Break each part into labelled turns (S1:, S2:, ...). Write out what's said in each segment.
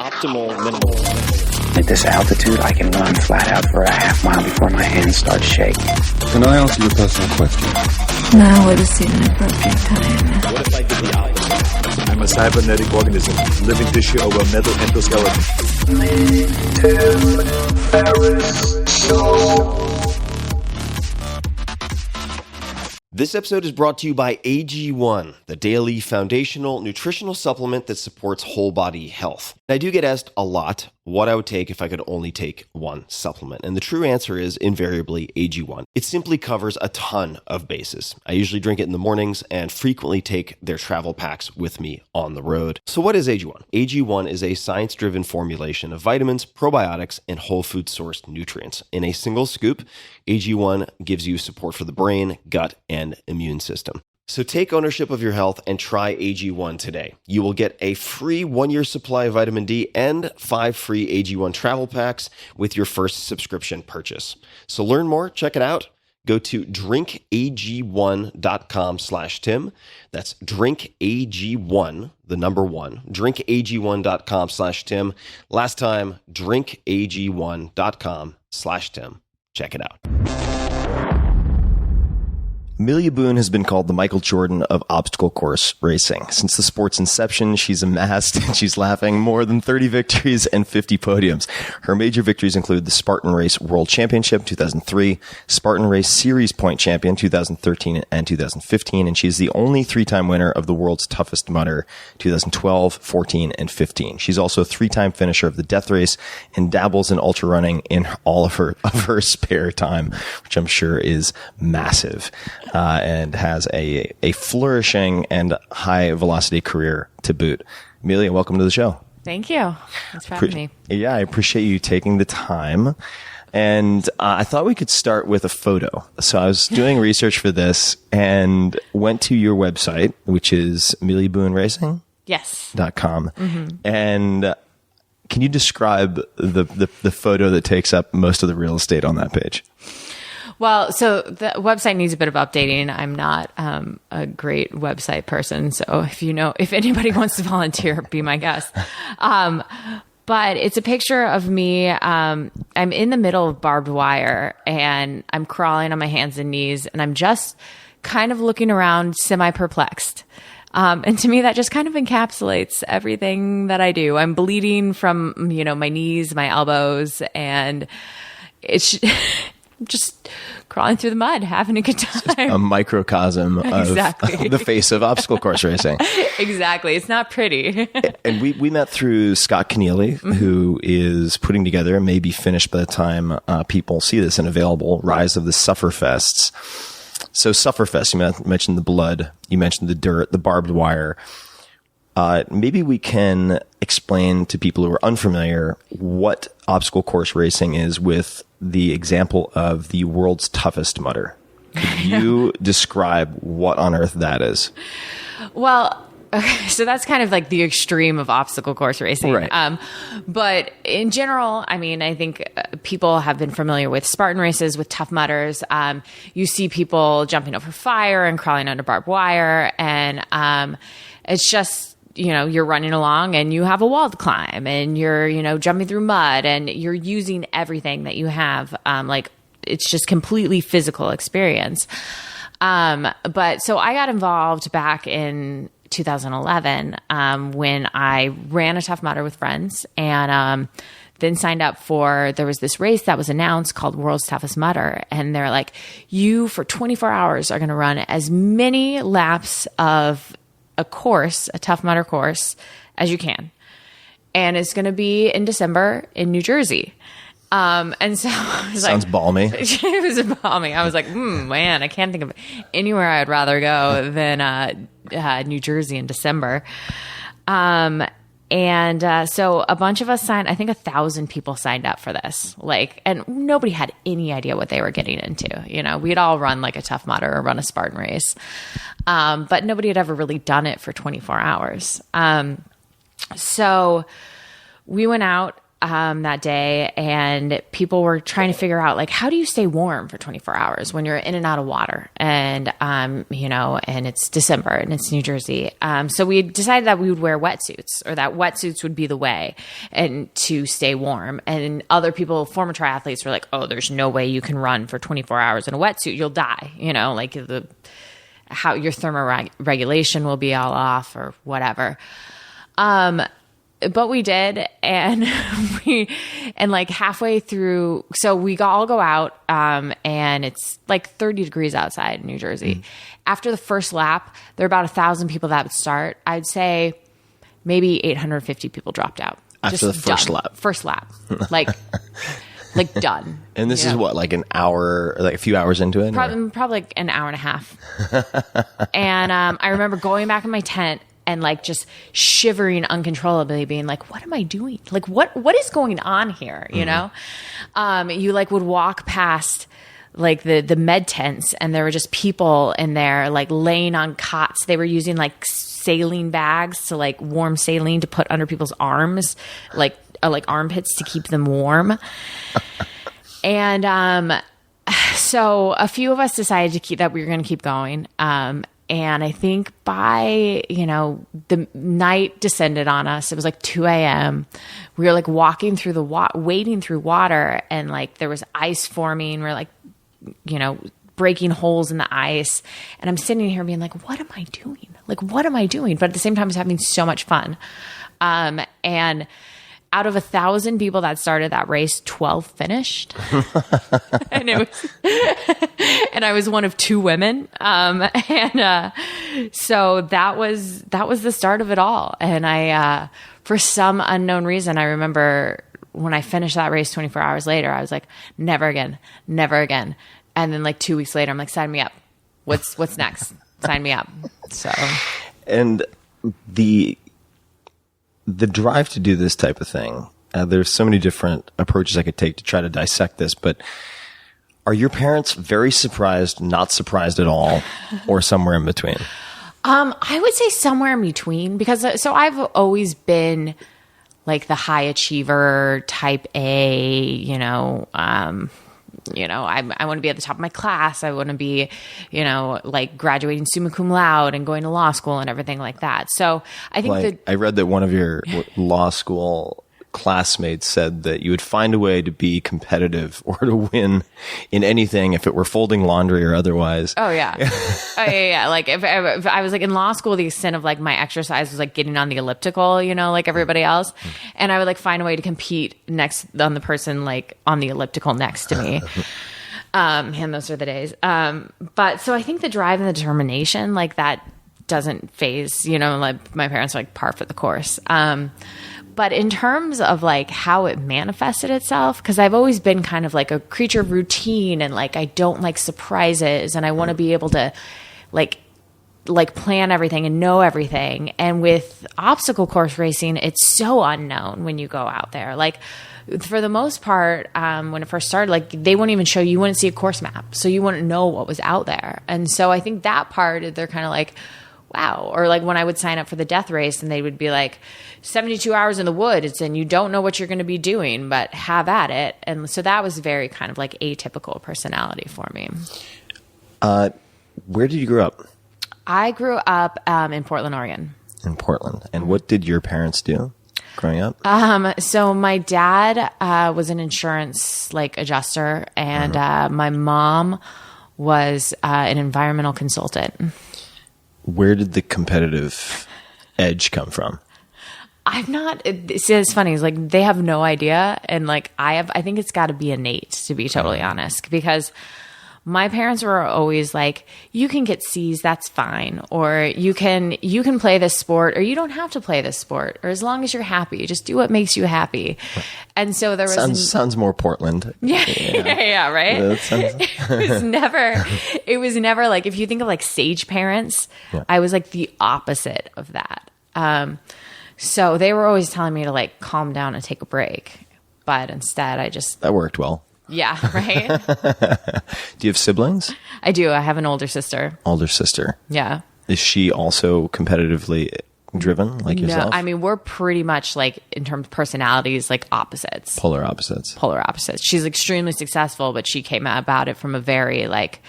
S1: optimal minimal.
S2: At this altitude, I can run flat out for a half mile before my hands start shaking.
S3: Can I ask you a personal question?
S4: Now would seem an appropriate time.
S1: What if I did the opposite?
S5: I'm a cybernetic organism, living tissue over a metal endoskeleton.
S6: This episode is brought to you by AG1, the daily foundational nutritional supplement that supports whole body health. I do get asked a lot what I would take if I could only take one supplement. And the true answer is invariably AG1. It simply covers a ton of bases. I usually drink it in the mornings and frequently take their travel packs with me on the road. So what is AG1? AG1 is a science-driven formulation of vitamins, probiotics, and whole food sourced nutrients. In a single scoop, AG1 gives you support for the brain, gut, and immune system. So take ownership of your health and try AG1 today. You will get a free 1-year supply of vitamin D and 5 free AG1 travel packs with your first subscription purchase. So learn more, check it out. Go to drinkag1.com/Tim. That's drinkag1, the number 1, drinkag1.com/Tim. Last time, drinkag1.com/Tim. Check it out. Amelia Boone has been called the Michael Jordan of obstacle course racing. Since the sport's inception, she's amassed, and she's laughing, more than 30 victories and 50 podiums. Her major victories include the Spartan Race World Championship 2003, Spartan Race Series Point Champion 2013 and 2015, and she's the only 3-time winner of the World's Toughest Mudder 2012, 14, and 15. She's also a 3-time finisher of the Death Race and dabbles in ultra running in all of her spare time, which I'm sure is massive. And has a flourishing and high velocity career to boot. Amelia, welcome to the show.
S7: Thank you. Thanks for having me.
S6: Yeah, I appreciate you taking the time. And I thought we could start with a photo. So I was doing research for this and went to your website, which is AmeliaBooneRacing?
S7: Yes.
S6: .com. Mm-hmm. And can you describe the photo that takes up most of the real estate on that page?
S7: Well, so the website needs a bit of updating. I'm not a great website person, so if anybody wants to volunteer, be my guest. But it's a picture of me. I'm in the middle of barbed wire, and I'm crawling on my hands and knees, and I'm just kind of looking around, semi-perplexed. And to me, that just kind of encapsulates everything that I do. I'm bleeding from, my knees, my elbows, and it's just crawling through the mud, having a good time.
S6: A microcosm of
S7: exactly.
S6: The face of obstacle course racing.
S7: Exactly. It's not pretty.
S6: And we met through Scott Keneally, mm-hmm. who is putting together, and may be finished by the time people see this and available, Rise of the Sufferfests. So Sufferfest, you mentioned the blood, you mentioned the dirt, the barbed wire. Maybe we can explain to people who are unfamiliar what obstacle course racing is with the example of the world's toughest mudder. Could you describe what on earth that is?
S7: Well, so that's kind of like the extreme of obstacle course racing.
S6: Right.
S7: But in general, I think people have been familiar with Spartan races, with Tough Mudders. You see people jumping over fire and crawling under barbed wire. And it's just, you're running along and you have a wall to climb and you're, jumping through mud and you're using everything that you have. It's just completely physical experience. But so I got involved back in 2011 when I ran a Tough Mudder with friends and then signed up there was this race that was announced called World's Toughest Mudder. And they're like, you for 24 hours are going to run as many laps of a Tough Mudder course as you can. And it's going to be in December in New Jersey. And so I was
S6: Sounds balmy.
S7: It was balmy. I was like, man, I can't think of anywhere I'd rather go than New Jersey in December. So a bunch of us signed, I think 1,000 people signed up for this. And nobody had any idea what they were getting into. We'd all run like a Tough Mudder or run a Spartan race. But nobody had ever really done it for 24 hours. So we went out. that day, and people were trying to figure out, like, how do you stay warm for 24 hours when you're in and out of water? And, and it's December and it's New Jersey. So we decided that we would wear wetsuits, or that wetsuits would be the way and to stay warm. And other people, former triathletes, were like, oh, there's no way you can run for 24 hours in a wetsuit. You'll die, like how your thermoregulation will be all off or whatever. But we did, and like halfway through, so we all go out, and it's like 30 degrees outside in New Jersey. After the first lap, there are about 1,000 people that would start. I'd say maybe 850 people dropped out.
S6: After the first
S7: done.
S6: lap?
S7: First lap. Like done.
S6: And this is what, like an hour, like a few hours into it?
S7: Probably like an hour and a half. And I remember going back in my tent and like just shivering uncontrollably, being like, what am I doing? Like, what is going on here? You know? You like would walk past like the med tents, and there were just people in there like laying on cots. They were using like saline bags to like warm saline to put under people's arms, like armpits to keep them warm. And so a few of us decided that we were going to keep going. And I think by, the night descended on us. It was like 2 a.m. We were like walking through wading through water, and like there was ice forming. We're like, breaking holes in the ice. And I'm sitting here being like, what am I doing? Like, what am I doing? But at the same time, I was having so much fun. And out of 1,000 people that started that race, 12 finished. And I was one of 2 women. So that was the start of it all. And I, for some unknown reason, I remember when I finished that race 24 hours later, I was like, never again, never again. And then like 2 weeks later, I'm like, sign me up. What's next? Sign me up. So,
S6: and the drive to do this type of thing, there's so many different approaches I could take to try to dissect this, but are your parents very surprised, not surprised at all, or somewhere in between?
S7: I would say somewhere in between, because I've always been like the high achiever type A, I want to be at the top of my class. I want to be, like graduating summa cum laude and going to law school and everything like that. So I think
S6: I read that one of your law school classmates said that you would find a way to be competitive or to win in anything, if it were folding laundry or otherwise.
S7: Oh yeah. Yeah. Like if I was like in law school, the extent of like my exercise was like getting on the elliptical, like everybody else. And I would like find a way to compete next on the person like on the elliptical next to me. And those are the days. But so I think the drive and the determination, like that doesn't phase, like my parents are like par for the course. But in terms of like how it manifested itself, because I've always been kind of like a creature of routine, and like I don't like surprises, and I want to be able to like plan everything and know everything. And with obstacle course racing, it's so unknown when you go out there. Like for the most part, when it first started, like they wouldn't even show you wouldn't see a course map, so you wouldn't know what was out there. And so I think that part, they're kind of like, wow. Or like when I would sign up for the death race, and they would be like 72 hours in the woods, and you don't know what you're going to be doing, but have at it. And so that was very kind of like atypical personality for me.
S6: Where did you grow up?
S7: I grew up in Portland, Oregon.
S6: In Portland. And what did your parents do growing up?
S7: So my dad was an insurance like adjuster, and my mom was an environmental consultant.
S6: Where did the competitive edge come from?
S7: It's funny. It's like they have no idea. And like I think it's got to be innate, to be totally honest, because my parents were always like, you can get C's, that's fine. Or you can play this sport, or you don't have to play this sport, or as long as you're happy, just do what makes you happy. And so there was
S6: sounds more Portland.
S7: Yeah, right. It was never like, if you think of like sage parents, I was like the opposite of that. So they were always telling me to like calm down and take a break, but instead that
S6: worked well.
S7: Yeah, right.
S6: Do you have siblings?
S7: I do. I have an older sister.
S6: Older sister.
S7: Yeah.
S6: Is she also competitively driven like yourself?
S7: No, I mean, we're pretty much like, in terms of personalities, like opposites.
S6: Polar opposites.
S7: Polar opposites. She's extremely successful, but she came about it from a very like,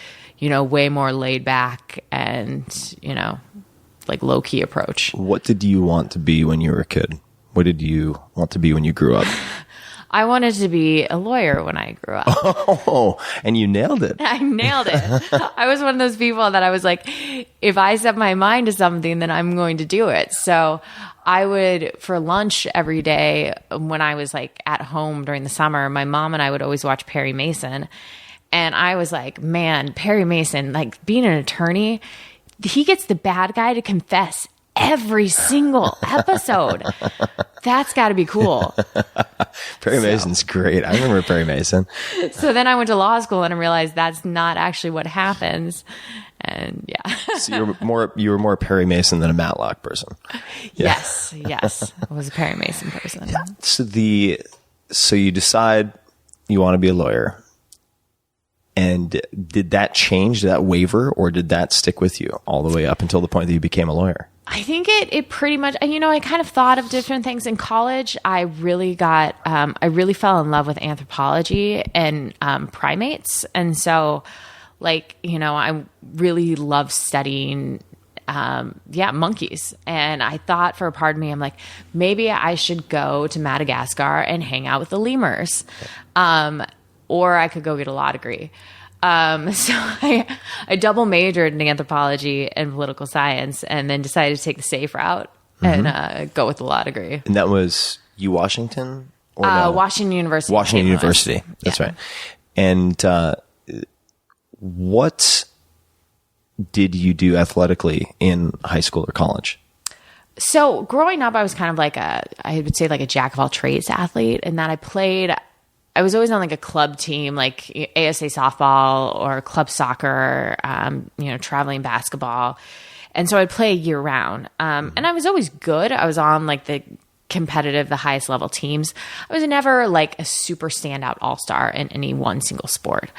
S7: way more laid back and, like low key approach.
S6: What did you want to be when you were a kid? What did you want to be when you grew up?
S7: I wanted to be a lawyer when I grew up.
S6: Oh, and you nailed it.
S7: I nailed it. I was one of those people that I was like, if I set my mind to something, then I'm going to do it. So I would, for lunch every day when I was like at home during the summer, my mom and I would always watch Perry Mason. And I was like, man, Perry Mason, like being an attorney, he gets the bad guy to confess every single episode. That's got to be cool.
S6: Perry Mason's great. I remember Perry Mason.
S7: So then I went to law school and I realized that's not actually what happens. And yeah.
S6: So you were more Perry Mason than a Matlock person. Yeah.
S7: Yes. I was a Perry Mason person.
S6: Yeah. So you decide you want to be a lawyer. And did that change, did that waver, or did that stick with you all the way up until the point that you became a lawyer?
S7: I think it pretty much, I kind of thought of different things in college. I really fell in love with anthropology and primates. And so I really love studying, monkeys. And I thought for a part of me, I'm like, maybe I should go to Madagascar and hang out with the lemurs. Or I could go get a law degree. So I double majored in anthropology and political science and then decided to take the safe route and go with the law degree.
S6: And that was Washington? Or no?
S7: Washington University.
S6: Washington University. That's right. And what did you do athletically in high school or college?
S7: So growing up, I was kind of like I would say like a jack of all trades athlete, in that I was always on like a club team, like ASA softball or club soccer, traveling basketball. And so I'd play year round. And I was always good. I was on like the highest level teams. I was never like a super standout all-star in any one single sport.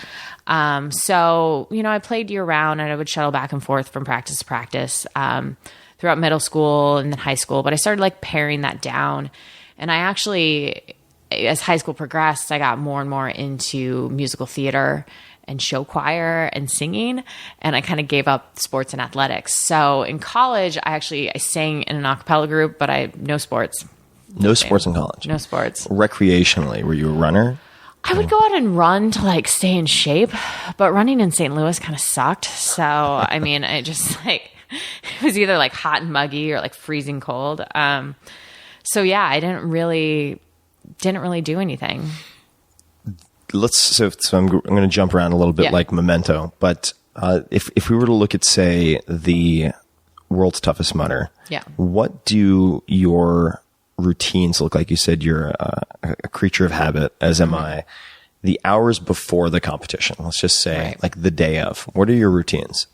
S7: So I played year round and I would shuttle back and forth from practice to practice, throughout middle school and then high school. But I started like paring that down. And I actually, as high school progressed, I got more and more into musical theater and show choir and singing, and I kind of gave up sports and athletics. So in college, I sang in an a cappella group, but no sports.
S6: No sports in college?
S7: No sports.
S6: Recreationally, were you a runner?
S7: I would go out and run to like stay in shape, but running in St. Louis kind of sucked. So, I just like, it was either like hot and muggy or like freezing cold. So yeah, I didn't really do anything.
S6: So I'm going to jump around a little bit like Memento, but if we were to look at, say, the World's Toughest Mudder, what do your routines look like? You said you're a creature of habit, as am I. The hours before the competition, let's just say, like the day of, what are your routines?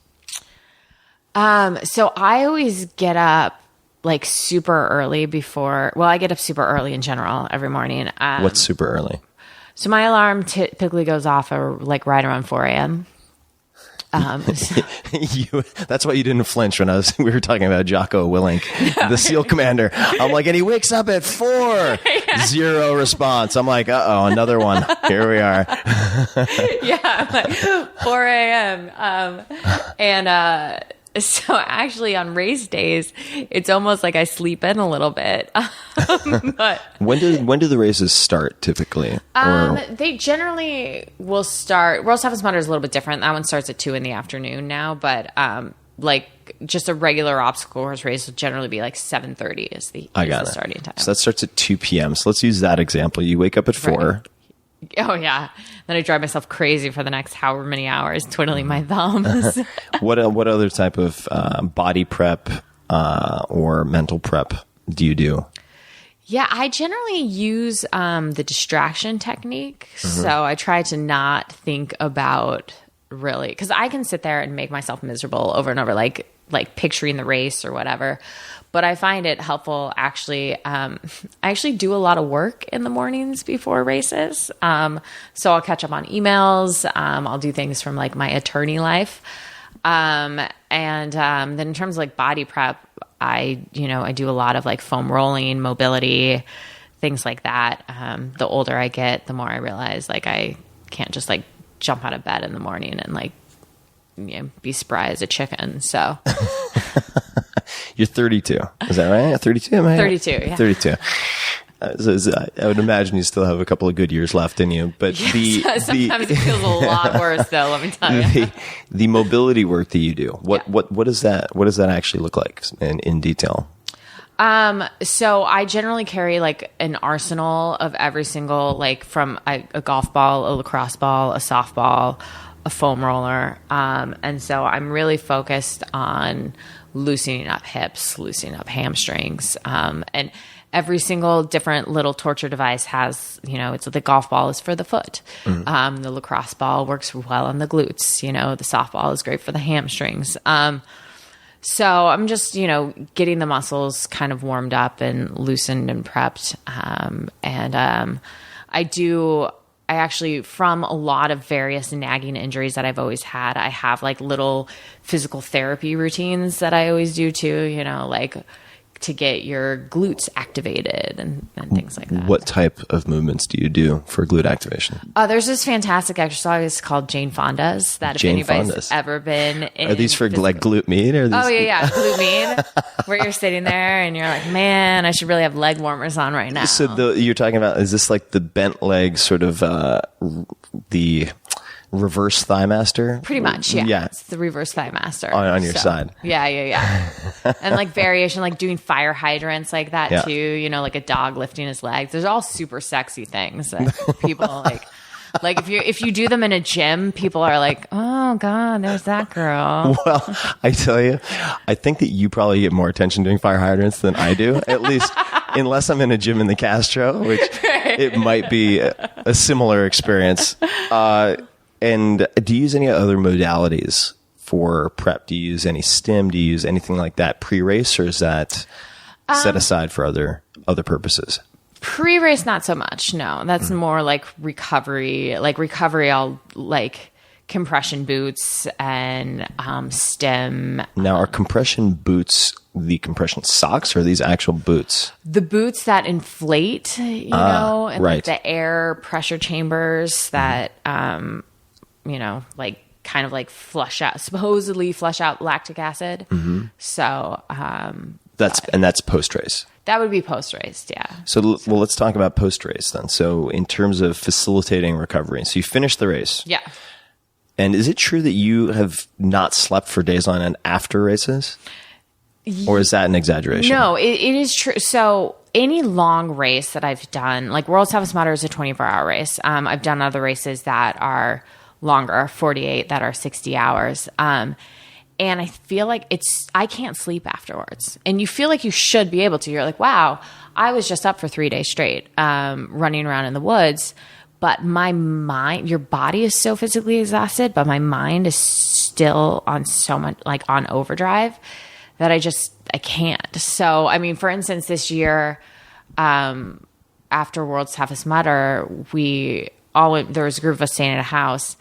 S7: So I always get up like super early I get up super early in general every morning.
S6: What's super early?
S7: So my alarm typically goes off like right around 4 a.m.
S6: That's why you didn't flinch when we were talking about Jocko Willink, the SEAL commander. I'm like, and he wakes up at 4. Zero response. I'm like, another one. Here we are.
S7: I'm like 4 a.m. So actually on race days, it's almost like I sleep in a little bit. But
S6: when do the races start typically?
S7: They generally will start. World's Toughest Mudder is a little bit different. That one starts at 2 p.m. now, but like just a regular obstacle course race will generally be like 7:30 is the starting time.
S6: So that starts at 2 p.m. So let's use that example. You wake up at 4. Right.
S7: Oh yeah. Then I drive myself crazy for the next however many hours twiddling my thumbs.
S6: What other type of body prep or mental prep do you do?
S7: Yeah, I generally use the distraction technique. So I try to not think about really, because I can sit there and make myself miserable over and over, like picturing the race or whatever. But I find it helpful actually. I actually do a lot of work in the mornings before races. So I'll catch up on emails. I'll do things from like my attorney life. And then in terms of like body prep, I do a lot of like foam rolling, mobility, things like that. The older I get, the more I realize like I can't just like jump out of bed in the morning and like, be spry as a chicken. So
S6: You're 32. Is that right? 32? Am I
S7: 32, yeah.
S6: 32. I would imagine you still have a couple of good years left in you, but
S7: sometimes it feels a lot worse though, let me tell you.
S6: The mobility work that you do, what does that actually look like in detail?
S7: So I generally carry like an arsenal of every single, like from a golf ball, a lacrosse ball, a softball, a foam roller. And so I'm really focused on loosening up hips, loosening up hamstrings. And every single different little torture device has, it's the golf ball is for the foot. The lacrosse ball works well on the glutes. The softball is great for the hamstrings. So I'm just, getting the muscles kind of warmed up and loosened and prepped. I actually, from a lot of various nagging injuries that I've always had, I have like little physical therapy routines that I always do too, like to get your glutes activated and things like that.
S6: What type of movements do you do for glute activation?
S7: There's this fantastic exercise called Jane Fonda's that if anybody's ever been in.
S6: Are these for like glute med? Or these...
S7: Oh, yeah. Glute med, where you're sitting there and you're like, man, I should really have leg warmers on right now.
S6: So you're talking about, is this like the bent leg sort of the reverse thigh master?
S7: Pretty much, yeah.
S6: Yeah.
S7: It's the reverse thigh master.
S6: On your side.
S7: Yeah. And like variation, like doing fire hydrants like that too, like a dog lifting his legs. There's all super sexy things that people like if you do them in a gym, people are like, oh God, there's that girl.
S6: Well, I tell you, I think that you probably get more attention doing fire hydrants than I do, at least unless I'm in a gym in the Castro, which it might be a similar experience. And do you use any other modalities for prep? Do you use any stim? Do you use anything like that pre-race, or is that set aside for other purposes?
S7: Pre-race, not so much. No, that's more like recovery. Like recovery, I'll like compression boots and stim.
S6: Now, are compression boots the compression socks, or are these actual boots? The
S7: boots that inflate, and
S6: right.
S7: like the air pressure chambers that, like kind of like supposedly flush out lactic acid. So
S6: that's post-race.
S7: That would be post-race, yeah.
S6: So, well, let's talk about post-race then. So in terms of facilitating recovery, so you finished the race.
S7: Yeah.
S6: And is it true that you have not slept for days on end after races? Or is that an exaggeration?
S7: No, it is true. So any long race that I've done, like World's Toughest Mudder is a 24-hour race. I've done other races that are longer, 48, that are 60 hours. And I feel like I can't sleep afterwards. And you feel like you should be able to. You're like, wow, I was just up for 3 days straight, running around in the woods. But my mind, your body is so physically exhausted, but my mind is still on so much, like on overdrive, that I can't. So, I mean, for instance, this year, after World's Toughest Mudder, there was a group of us staying at a house,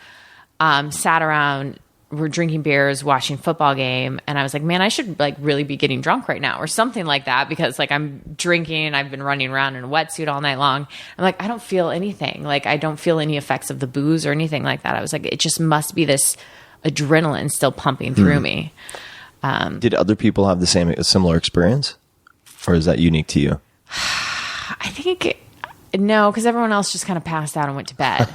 S7: sat around, we're drinking beers, watching football game. And I was like, man, I should like really be getting drunk right now or something like that, because like I'm drinking, I've been running around in a wetsuit all night long. I'm like, I don't feel anything. Like I don't feel any effects of the booze or anything like that. I was like, it just must be this adrenaline still pumping through me.
S6: Did other people have a similar experience, or is that unique to you?
S7: I think no, because everyone else just kind of passed out and went to bed.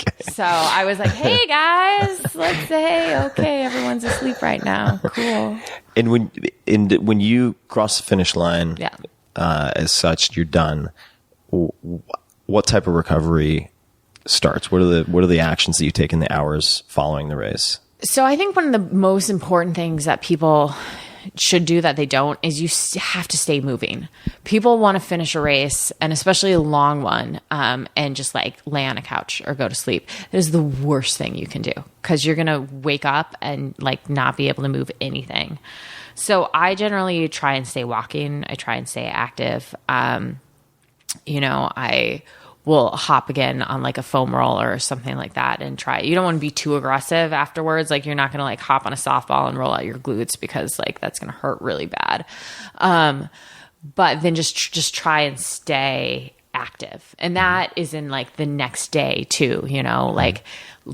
S7: Okay. So I was like, hey guys, let's say, okay, everyone's asleep right now. Cool.
S6: And when you cross the finish line, as such, you're done. What type of recovery starts? What are the actions that you take in the hours following the race?
S7: So I think one of the most important things that people should do that they don't is you have to stay moving. People want to finish a race, and especially a long one, and just like lay on a couch or go to sleep. That is the worst thing you can do, because you're going to wake up and like not be able to move anything. So I generally try and stay walking. I try and stay active. I will hop again on like a foam roll or something like that and try it. You don't want to be too aggressive afterwards. Like you're not going to like hop on a softball and roll out your glutes because like that's going to hurt really bad. But then just try and stay active. And that is in like the next day too, you know, like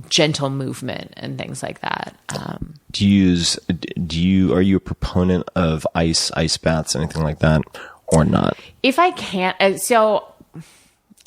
S7: gentle movement and things like that.
S6: Are you a proponent of ice baths, anything like that, or not?
S7: If I can't,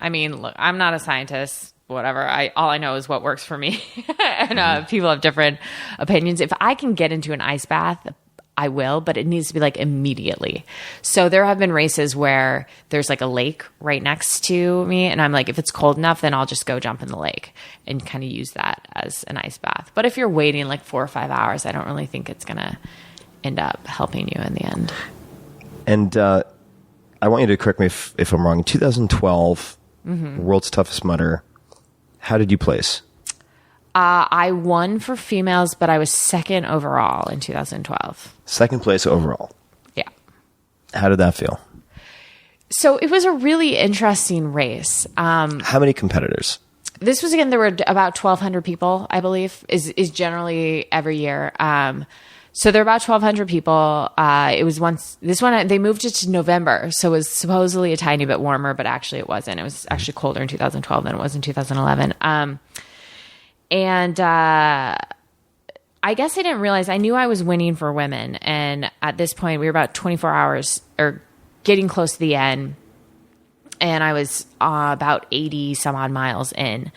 S7: I mean, look, I'm not a scientist, whatever. All I know is what works for me. And people have different opinions. If I can get into an ice bath, I will, but it needs to be like immediately. So there have been races where there's like a lake right next to me. And I'm like, if it's cold enough, then I'll just go jump in the lake and kind of use that as an ice bath. But if you're waiting like 4 or 5 hours, I don't really think it's going to end up helping you in the end.
S6: And I want you to correct me if I'm wrong. In 2012, World's Toughest Mudder, how did you place?
S7: I won for females, but I was second overall in 2012.
S6: Second place overall.
S7: Yeah.
S6: How did that feel?
S7: So it was a really interesting race.
S6: How many competitors?
S7: This was, again, there were about 1,200 people, I believe, is generally every year. So there were about 1,200 people. It was this one, they moved it to November. So it was supposedly a tiny bit warmer, but actually it wasn't. It was actually colder in 2012 than it was in 2011. And I guess I didn't realize, I knew I was winning for women. And at this point, we were about 24 hours or getting close to the end. And I was about 80 some odd miles in.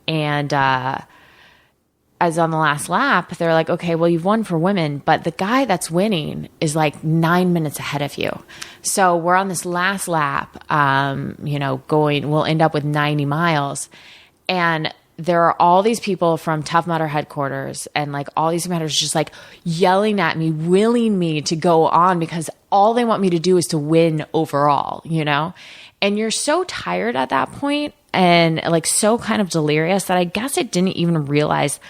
S7: And as on the last lap, they're like, okay, well, you've won for women, but the guy that's winning is like 9 minutes ahead of you. So we're on this last lap, we'll end up with 90 miles. And there are all these people from Tough Mudder headquarters and like all these competitors just like yelling at me, willing me to go on because all they want me to do is to win overall, you know? And you're so tired at that point and like so kind of delirious that I guess I didn't even realize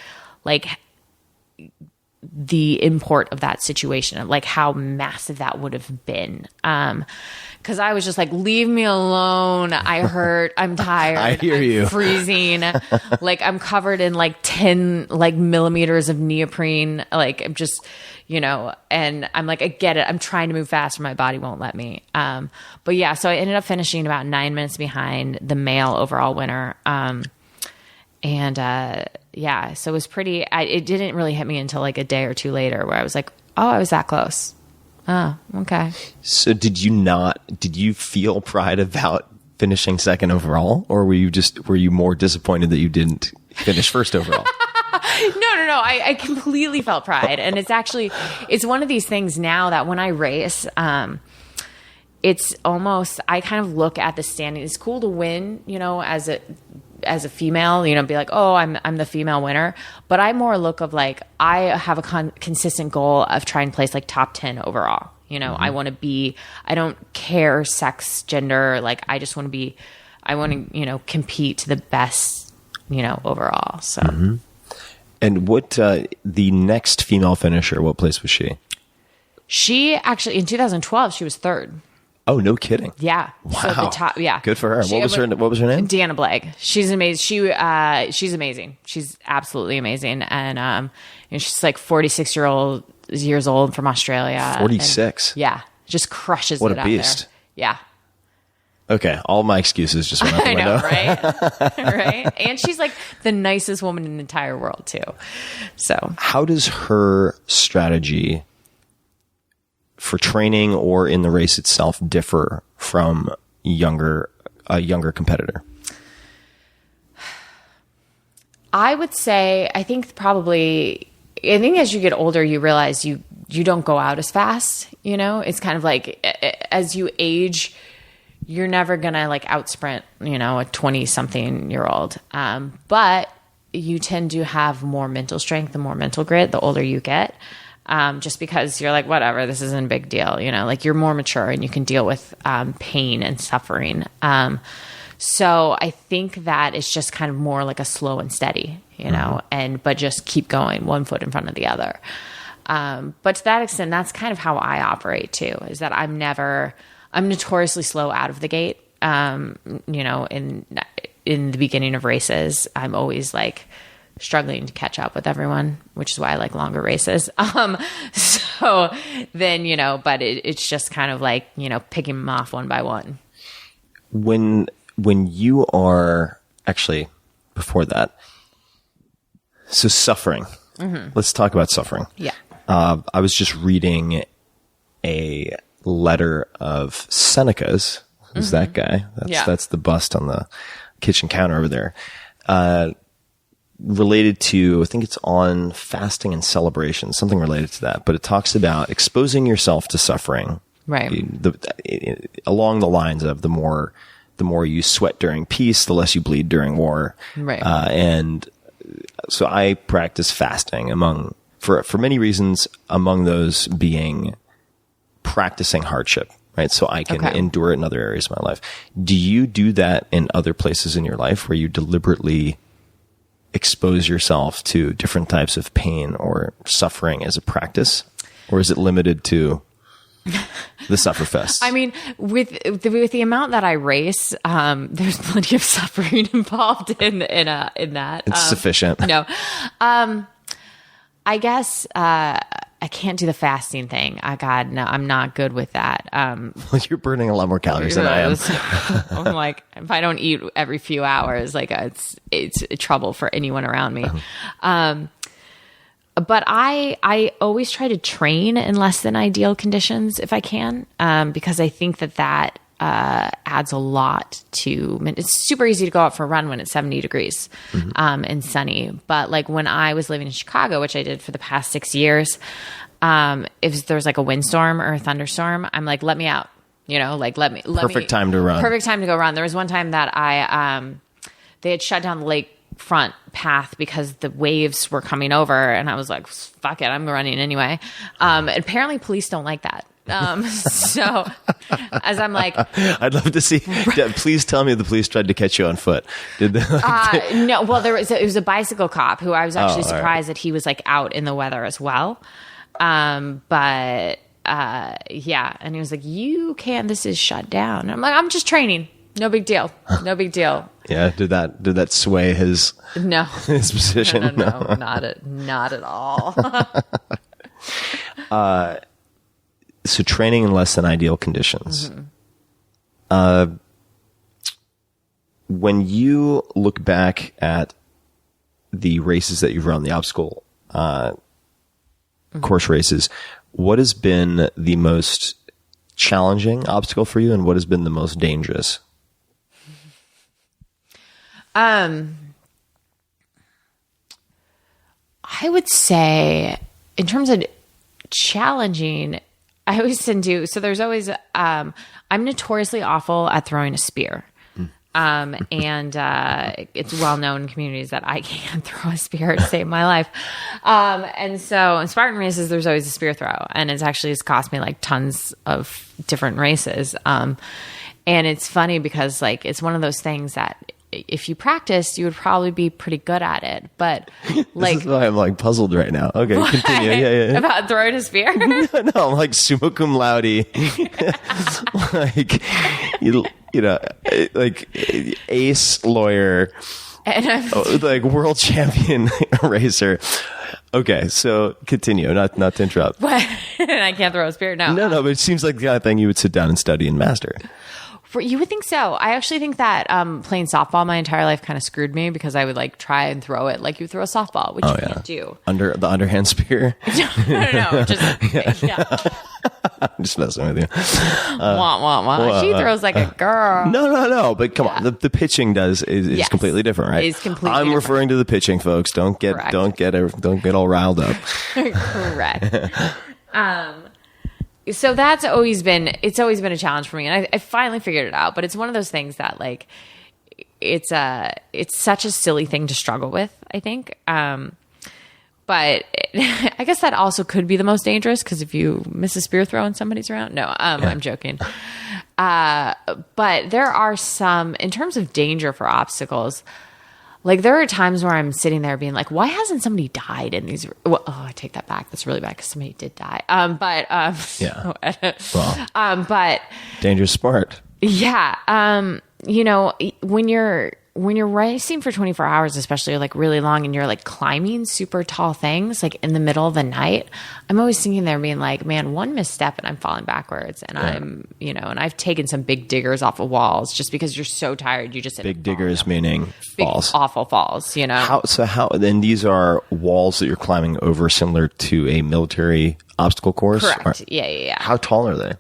S7: like the import of that situation, like how massive that would have been. Cause I was just like, leave me alone. I hurt. I'm tired.
S6: I hear you.
S7: Freezing. Like I'm covered in like 10 like millimeters of neoprene. Like I'm just, and I'm like, I get it. I'm trying to move faster. My body won't let me. But yeah, so I ended up finishing about 9 minutes behind the male overall winner. Yeah, so it was it didn't really hit me until like a day or two later where I was like, oh, I was that close. Oh, okay.
S6: So did you feel pride about finishing second overall, or were you more disappointed that you didn't finish first overall?
S7: No. I completely felt pride. And it's one of these things now that when I race, it's almost, I kind of look at the standing. It's cool to win, as a female, be like, oh, I'm the female winner. But I more look of like, I have a consistent goal of trying to place like top 10 overall. I want to be, I don't care sex, gender. Like I just want to compete to the best, overall. So. Mm-hmm.
S6: And what, the next female finisher, what place was she?
S7: She actually, in 2012, she was third.
S6: Oh, no kidding.
S7: Yeah.
S6: Wow.
S7: So the top, yeah.
S6: Good for her. What was her name?
S7: Deanna Blagg. She's amazing. She's amazing. She's absolutely amazing. And, she's like 46 years old from Australia.
S6: 46.
S7: Yeah. Just crushes
S6: what
S7: it
S6: a
S7: out
S6: beast.
S7: there. Yeah.
S6: Okay. All my excuses just went out the window.
S7: Right? Right. And she's like the nicest woman in the entire world too. So
S6: how does her strategy for training or in the race itself differ from a younger competitor?
S7: I would say, I think as you get older, you realize you don't go out as fast, it's kind of like as you age, you're never going to like out sprint, a 20 something year old. But you tend to have more mental strength and more mental grit the older you get. Just because you're like, whatever, this isn't a big deal, like you're more mature and you can deal with pain and suffering. So I think that it's just kind of more like a slow and steady, but just keep going one foot in front of the other. But to that extent, that's kind of how I operate too, is that I'm notoriously slow out of the gate. And in the beginning of races, I'm always like struggling to catch up with everyone, which is why I like longer races. So then, but it's just kind of like, picking them off one by one.
S6: When you are actually before that, so suffering, let's talk about suffering.
S7: Yeah.
S6: I was just reading a letter of Seneca's. Who's that guy? That's the bust on the kitchen counter over there. Related to, I think it's on fasting and celebration, something related to that. But it talks about exposing yourself to suffering.
S7: Right.
S6: Along the lines of the more you sweat during peace, the less you bleed during war.
S7: Right.
S6: And so I practice fasting for many reasons, among those being practicing hardship, right? So I can endure it in other areas of my life. Do you do that in other places in your life where you deliberately expose yourself to different types of pain or suffering as a practice? Or is it limited to the Sufferfest?
S7: I mean, with the amount that I race, there's plenty of suffering involved in that.
S6: It's sufficient.
S7: No. I guess I can't do the fasting thing. God, no, I'm not good with that.
S6: You're burning a lot more calories than I am.
S7: I'm like, if I don't eat every few hours, like it's trouble for anyone around me. But I always try to train in less than ideal conditions if I can, because I think that adds a lot to. It's super easy to go out for a run when it's 70 degrees and sunny. But like when I was living in Chicago, which I did for the past 6 years, if there's like a windstorm or a thunderstorm, I'm like, let me out. Perfect
S6: time to run.
S7: Perfect time to go run. There was one time that they had shut down the lakefront path because the waves were coming over, and I was like, fuck it, I'm running anyway. Apparently police don't like that. So as I'm like,
S6: I'd love to see, please tell me the police tried to catch you on foot. Did they?
S7: No, well, it was a bicycle cop who I was actually surprised that he was like out in the weather as well. Yeah. And he was like, this is shut down. And I'm like, I'm just training. No big deal. No big deal.
S6: Yeah. Did that sway his position?
S7: No, not at all.
S6: So training in less than ideal conditions. When you look back at the races that you've run, the obstacle course races, what has been the most challenging obstacle for you, and what has been the most dangerous?
S7: I would say, in terms of challenging, I always tend to. So there's always. I'm notoriously awful at throwing a spear. And it's well known in communities that I can't throw a spear to save my life. And so in Spartan races, there's always a spear throw, and it's cost me like tons of different races. And it's funny because like, it's one of those things that if you practiced, you would probably be pretty good at it. But like,
S6: this is why I'm like puzzled right now. Okay, continue. Yeah.
S7: About throwing a spear?
S6: No, I'm like summa cum laude. Like, like ace lawyer, and I'm like world champion racer. Okay, so continue. Not to interrupt.
S7: What? And I can't throw a spear? No.
S6: No, but it seems like the kind of thing you would sit down and study and master.
S7: You would think so. I actually think that playing softball my entire life kind of screwed me, because I would like try and throw it like you throw a softball, which you can't do.
S6: Under the underhand spear?
S7: No. Just, yeah.
S6: I'm just messing with you.
S7: She throws like a girl.
S6: No. But come on, the pitching is completely different, right?
S7: It's completely
S6: I'm
S7: different.
S6: referring to the pitching, folks. Don't get all riled up.
S7: Correct. So it's always been a challenge for me, and I finally figured it out. But it's one of those things that like, it's such a silly thing to struggle with, I think. But I guess that also could be the most dangerous, because if you miss a spear throw and somebody's around, I'm joking. But there are some, in terms of danger for obstacles, like there are times where I'm sitting there being like, why hasn't somebody died in these? Well, I take that back. That's really bad, because somebody did die.
S6: But dangerous sport.
S7: Yeah. When you're racing for 24 hours, especially like really long, and you're like climbing super tall things like in the middle of the night, I'm always thinking there being like, man, one misstep and I'm falling backwards, and I'm, and I've taken some big diggers off of walls just because you're so tired. You just
S6: Big diggers meaning
S7: big,
S6: falls.
S7: awful falls,
S6: How then these are walls that you're climbing over, similar to a military obstacle course?
S7: Correct. Yeah.
S6: How tall are they?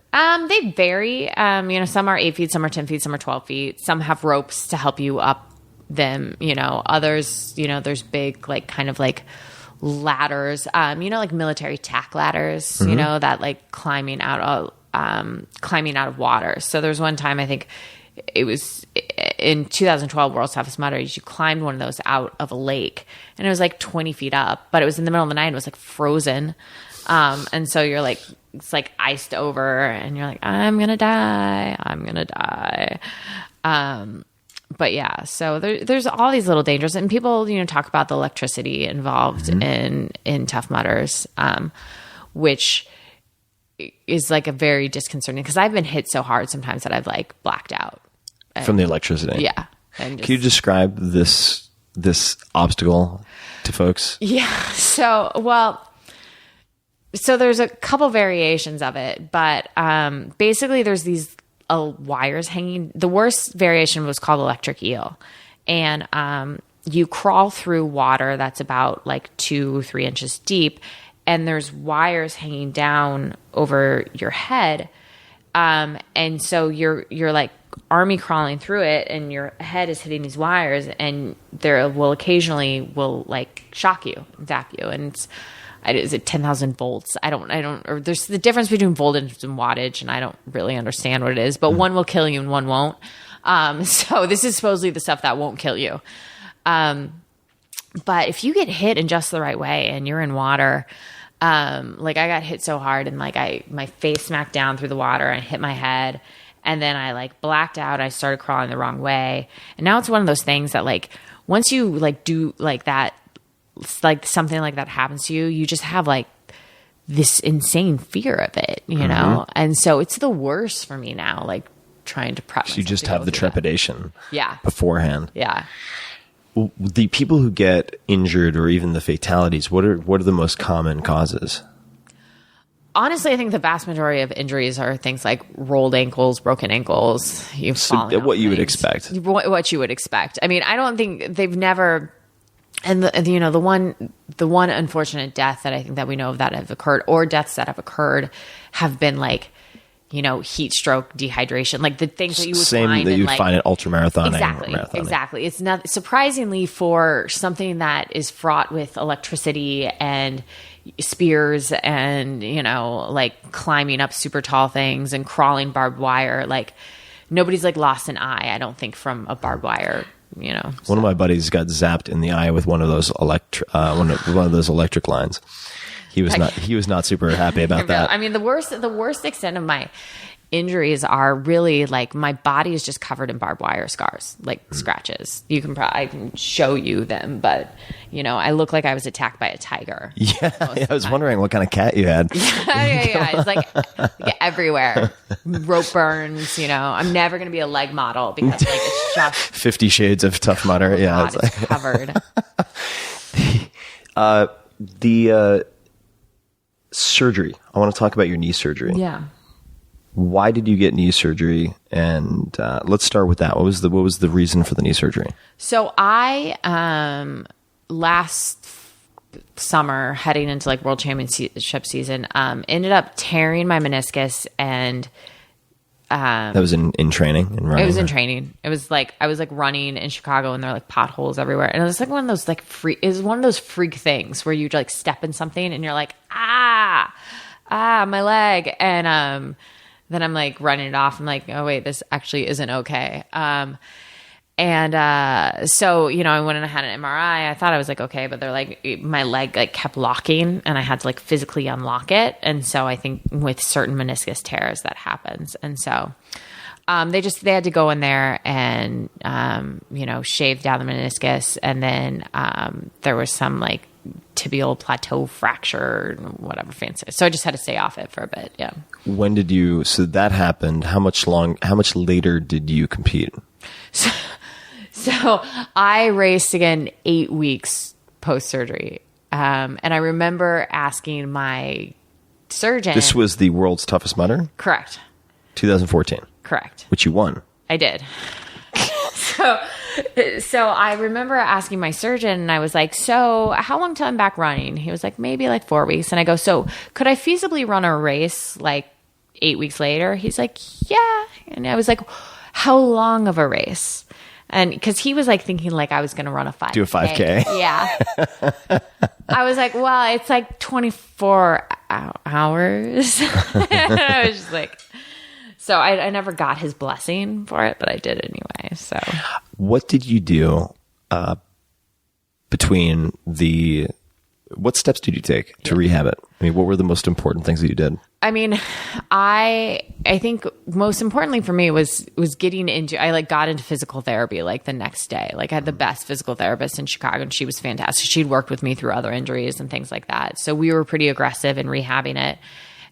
S7: They vary. Some are 8 feet, some are 10 feet, some are 12 feet. Some have ropes to help you up them. Others, there's big, like kind of like ladders. Like military tack ladders. That like climbing out of water. So there's one time, I think it was in 2012 World's Toughest Mudders, you climbed one of those out of a lake, and it was like 20 feet up, but it was in the middle of the night. And it was like frozen. And so you're like, it's like iced over, and you're like, I'm going to die. But yeah, so there's all these little dangers, and people, talk about the electricity involved in Tough Mudders, which is like a very disconcerting, because I've been hit so hard sometimes that I've like blacked out.
S6: From the electricity.
S7: Yeah.
S6: Can you describe this obstacle to folks?
S7: Yeah. So there's a couple variations of it, but basically there's these wires hanging. The worst variation was called electric eel, and you crawl through water that's about like 2-3 inches deep, and there's wires hanging down over your head, and so you're like army crawling through it, and your head is hitting these wires, and there will occasionally like shock you, zap you, and is it 10,000 volts? I don't, or there's the difference between voltage and wattage, and I don't really understand what it is, but one will kill you and one won't. So this is supposedly the stuff that won't kill you. But if you get hit in just the right way and you're in water, like I got hit so hard, and like my face smacked down through the water, and I hit my head, and then I like blacked out. I started crawling the wrong way. And now it's one of those things that like, once you like do like that, like something like that happens to you, you just have like this insane fear of it, know? And so it's the worst for me now, like trying to prep.
S6: So you just have the trepidation beforehand.
S7: Yeah.
S6: The people who get injured, or even the fatalities, what are the most common causes?
S7: Honestly, I think the vast majority of injuries are things like rolled ankles, broken ankles.
S6: What you would expect.
S7: What you would expect. I mean, I don't think they've never. And the one unfortunate death that I think that we know of that have occurred, or deaths that have occurred, have been like, heat stroke, dehydration, like the things that you would find
S6: that you'd find at ultramarathoning.
S7: Exactly. It's not surprisingly for something that is fraught with electricity and spears and like climbing up super tall things and crawling barbed wire. Like nobody's like lost an eye, I don't think, from a barbed wire.
S6: One of my buddies got zapped in the eye with one of those electric lines. He was not super happy about that.
S7: I mean, the worst extent of my injuries are really like my body is just covered in barbed wire scars, like scratches. I can show you them, but I look like I was attacked by a tiger.
S6: Yeah, I was wondering what kind of cat you had.
S7: yeah. It's like everywhere. Rope burns. I'm never going to be a leg model because like it's just
S6: 50 Shades of Tough Mudder. Yeah,
S7: it's like covered.
S6: The surgery. I want to talk about your knee surgery.
S7: Yeah.
S6: Why did you get knee surgery? And let's start with that. What was the reason for the knee surgery?
S7: So I last summer, heading into like World Championship season, ended up tearing my meniscus, and
S6: that was in training and running.
S7: It was in training. It was like I was like running in Chicago, and there are like potholes everywhere, and it was like one of those like it was one of those freak things where you like step in something and you're like my leg, and then I'm like running it off. I'm like, oh wait, this actually isn't okay. So, I went and I had an MRI. I thought I was like, okay, but they're like, my leg like kept locking, and I had to like physically unlock it. And so I think with certain meniscus tears that happens. And so, they had to go in there and, shave down the meniscus. And then, there was some like tibial plateau fracture, whatever fancy. So I just had to stay off it for a bit. Yeah.
S6: So that happened. How much later did you compete?
S7: So So I raced again 8 weeks post-surgery. And I remember asking my surgeon.
S6: This was the world's toughest mudder?
S7: Correct.
S6: 2014.
S7: Correct.
S6: Which you won.
S7: I did. So I remember asking my surgeon, and I was like, so how long till I'm back running? He was like, maybe like 4 weeks. And I go, so could I feasibly run a race like 8 weeks later? He's like, yeah. And I was like, how long of a race? And because he was like thinking like I was going to run a 5K.
S6: Do a 5K.
S7: Yeah. I was like, well, it's like 24 hours. I was just like, so I never got his blessing for it, but I did anyway. So
S6: what did you do between what steps did you take to rehab it? I mean, what were the most important things that you did?
S7: I mean, I think most importantly for me was getting into, I like got into physical therapy like the next day. Like I had the best physical therapist in Chicago, and she was fantastic. She'd worked with me through other injuries and things like that. So we were pretty aggressive in rehabbing it.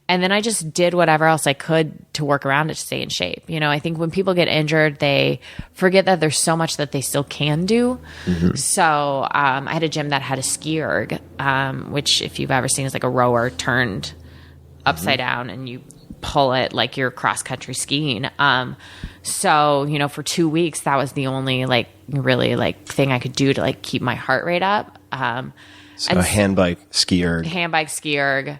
S7: And then I just did whatever else I could to work around it to stay in shape. You know, I think when people get injured, they forget that there's so much that they still can do. Mm-hmm. So I had a gym that had a ski erg, which if you've ever seen is like a rower turned upside down and you pull it like you're cross country skiing. So, you know, for 2 weeks, that was the only like really like thing I could do to like keep my heart rate up.
S6: So hand bike, ski erg.
S7: Hand bike, ski erg.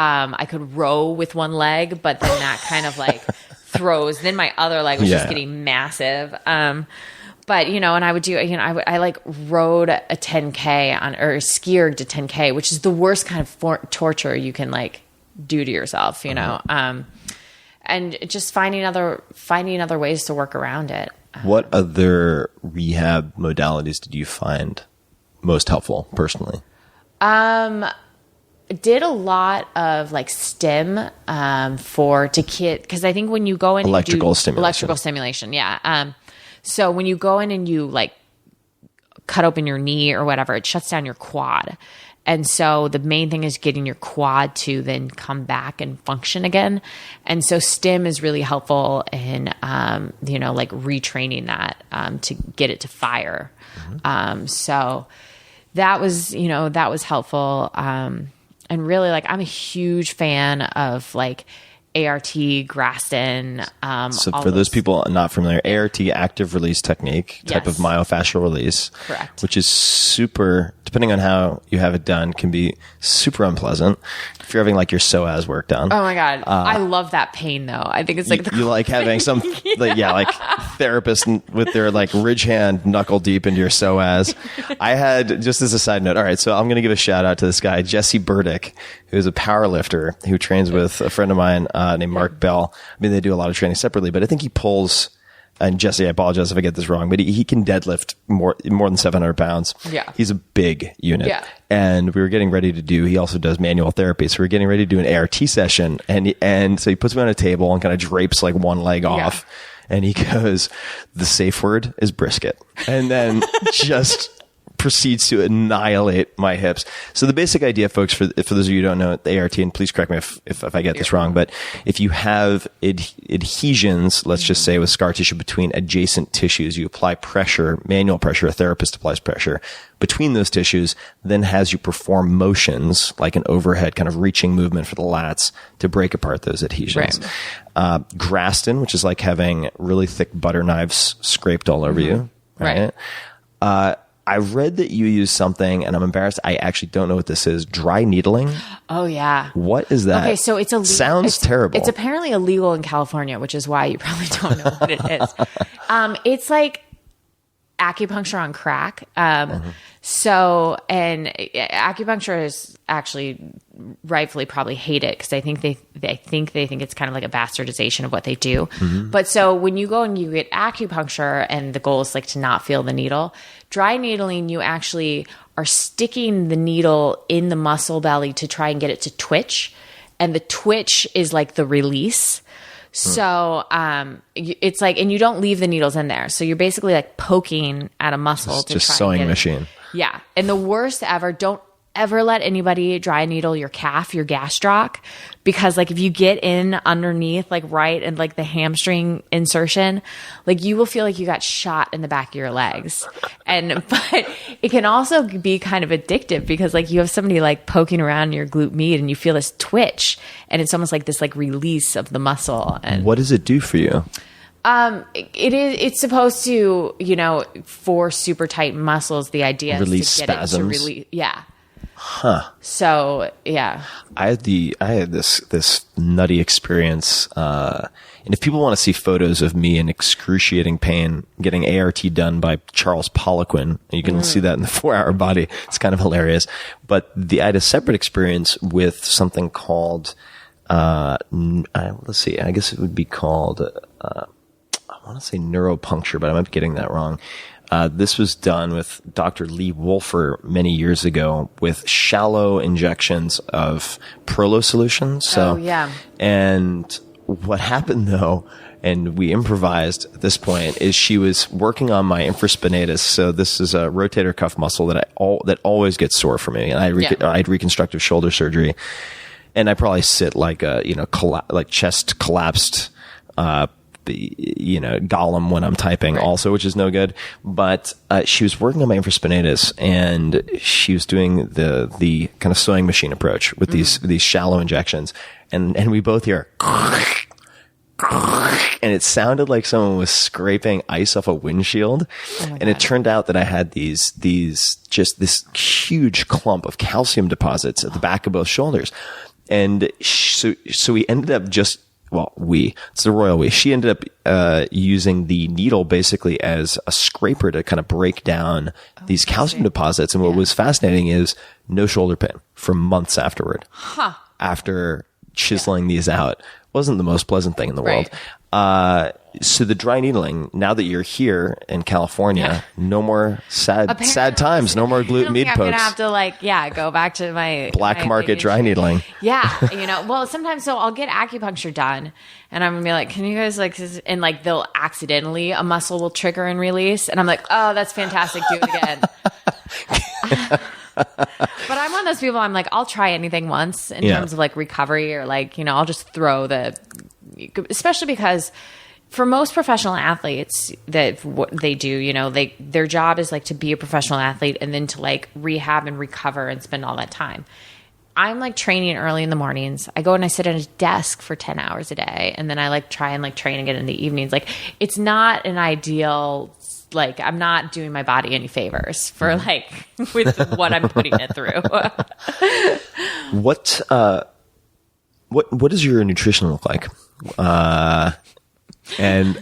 S7: I could row with one leg, but then that kind of like throws. Then my other leg was just getting massive. But you know, and I would do, you know, I like rode a 10K or skied to 10K, which is the worst kind of torture you can like do to yourself, you know. And just finding other ways to work around it.
S6: What other rehab modalities did you find most helpful personally?
S7: Did a lot of like stim because I think when you go in
S6: electrical
S7: stimulation, yeah. So when you go in and you like cut open your knee or whatever, it shuts down your quad. And so the main thing is getting your quad to then come back and function again. And so stim is really helpful in, you know, like retraining that to get it to fire. Mm-hmm. So that was, you know, that was helpful. And really, like, I'm a huge fan of like ART, Graston.
S6: So for those people not familiar, ART, active release technique, type of myofascial release.
S7: Correct.
S6: Which is super, depending on how you have it done, can be super unpleasant. If you're having like your psoas work done.
S7: Oh my God. I love that pain though. I think it's like
S6: you like having some, like therapist with their like ridge hand knuckle deep into your psoas. I had, just as a side note, all right, so I'm going to give a shout out to this guy, Jesse Burdick, who's a power lifter who trains with a friend of mine named Mark Bell. I mean, they do a lot of training separately, but I think he pulls, and Jesse, I apologize if I get this wrong, but he can deadlift more than 700 pounds.
S7: Yeah.
S6: He's a big unit.
S7: Yeah.
S6: And we were getting ready to he also does manual therapy. So we were getting ready to do an ART session. And so he puts me on a table and kind of drapes like one leg off. And he goes, the safe word is brisket. And then just proceeds to annihilate my hips. So the basic idea, folks, for those of you who don't know the ART, and please correct me if I get this wrong, but if you have adhesions, let's just say with scar tissue between adjacent tissues, you apply pressure, manual pressure, a therapist applies pressure between those tissues, then has you perform motions like an overhead kind of reaching movement for the lats to break apart those adhesions. Right. Graston, which is like having really thick butter knives scraped all over you. Right. I read that you use something, and I'm embarrassed. I actually don't know what this is. Dry needling.
S7: Oh yeah.
S6: What is that?
S7: Okay, so it's illegal.
S6: Sounds terrible.
S7: It's apparently illegal in California, which is why you probably don't know what it is. It's like acupuncture on crack. So, and acupuncture is actually rightfully probably hate it because I think they think it's kind of like a bastardization of what they do. Mm-hmm. But so when you go and you get acupuncture and the goal is like to not feel the needle, dry needling, you actually are sticking the needle in the muscle belly to try and get it to twitch. And the twitch is like the release. So, it's like, and you don't leave the needles in there. So you're basically like poking at a muscle to
S6: just
S7: try
S6: sewing
S7: and get
S6: machine.
S7: Yeah. And the worst ever, don't ever let anybody dry needle your calf, your gastroc, because like if you get in underneath, like right and like the hamstring insertion, like you will feel like you got shot in the back of your legs. But it can also be kind of addictive because like you have somebody like poking around your glute med and you feel this twitch and it's almost like this like release of the muscle. And
S6: What does it do for you?
S7: It's supposed to, you know, for super tight muscles, the idea
S6: Release
S7: is to get
S6: spasms?
S7: it to release. Yeah.
S6: Huh.
S7: So, yeah.
S6: I had this nutty experience. And if people want to see photos of me in excruciating pain getting ART done by Charles Poliquin, you can see that in the 4-Hour Body. It's kind of hilarious. But I had a separate experience with something called, let's see, I guess it would be called, I want to say neuropuncture, but I might be getting that wrong. This was done with Dr. Lee Wolfer many years ago with shallow injections of Prolo solution. So, and what happened though, and we improvised at this point, is she was working on my infraspinatus. So this is a rotator cuff muscle that always gets sore for me. And I had reconstructive shoulder surgery, and I probably sit like a like chest collapsed. Gollum when I'm typing also, which is no good. But she was working on my infraspinatus and she was doing the kind of sewing machine approach with these shallow injections. And we both hear, and it sounded like someone was scraping ice off a windshield. And it turned out that I had this huge clump of calcium deposits at the back of both shoulders. And so we ended up it's the royal we. She ended up using the needle basically as a scraper to kind of break down these calcium deposits. And what was fascinating is no shoulder pain for months afterward. After chiseling these out. Wasn't the most pleasant thing in the world. So the dry needling, now that you're here in California, no more sad times, no more glute med pokes.
S7: I'm going to have to go back to my
S6: black market dry needling.
S7: Yeah. Well, sometimes I'll get acupuncture done and I'm going to be like, can you guys and like they'll accidentally, a muscle will trigger and release. And I'm like, oh, that's fantastic. Do it again. But I'm one of those people, I'm like, I'll try anything once in terms of like recovery or like, I'll just throw especially because for most professional athletes that what they do, their job is like to be a professional athlete and then to like rehab and recover and spend all that time. I'm like training early in the mornings. I go and I sit at a desk for 10 hours a day. And then I like try and like train again in the evenings. Like it's not an ideal, like I'm not doing my body any favors for like with what I'm putting it through.
S6: What does your nutrition look like? And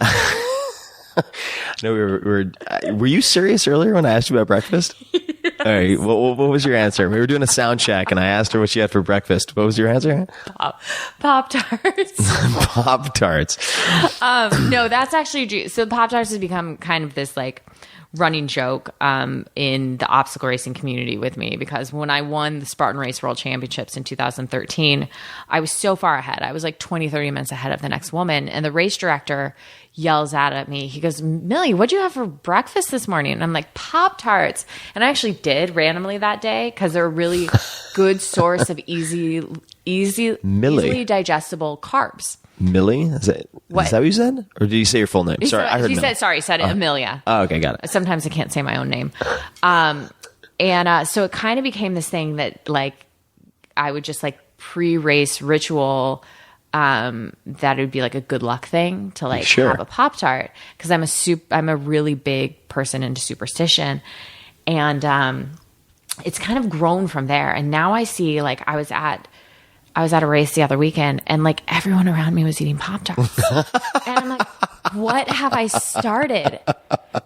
S6: no, were you serious earlier when I asked you about breakfast? All right. What was your answer? We were doing a sound check and I asked her what she had for breakfast. What was your answer?
S7: Pop-Tarts.
S6: Pop-Tarts.
S7: No, that's actually, so Pop-Tarts has become kind of this like running joke in the obstacle racing community with me, because when I won the Spartan Race World Championships in 2013, I was so far ahead. I was like 20, 30 minutes ahead of the next woman. And the race director yells out at me. He goes, Millie, what'd you have for breakfast this morning? And I'm like, Pop-Tarts. And I actually did randomly that day because they're a really good source of easily digestible carbs.
S6: Millie? Is that what you said? Or did you say your full name? Sorry, I heard Millie.
S7: He said Amelia.
S6: Oh, okay, got it.
S7: Sometimes I can't say my own name. So it kind of became this thing that like I would just like pre-race ritual that it would be like a good luck thing to like have a Pop-Tart, because I'm a really big person into superstition, and it's kind of grown from there. And now I see, like, I was at a race the other weekend and like everyone around me was eating Pop-Tarts. And I'm like, what have I started?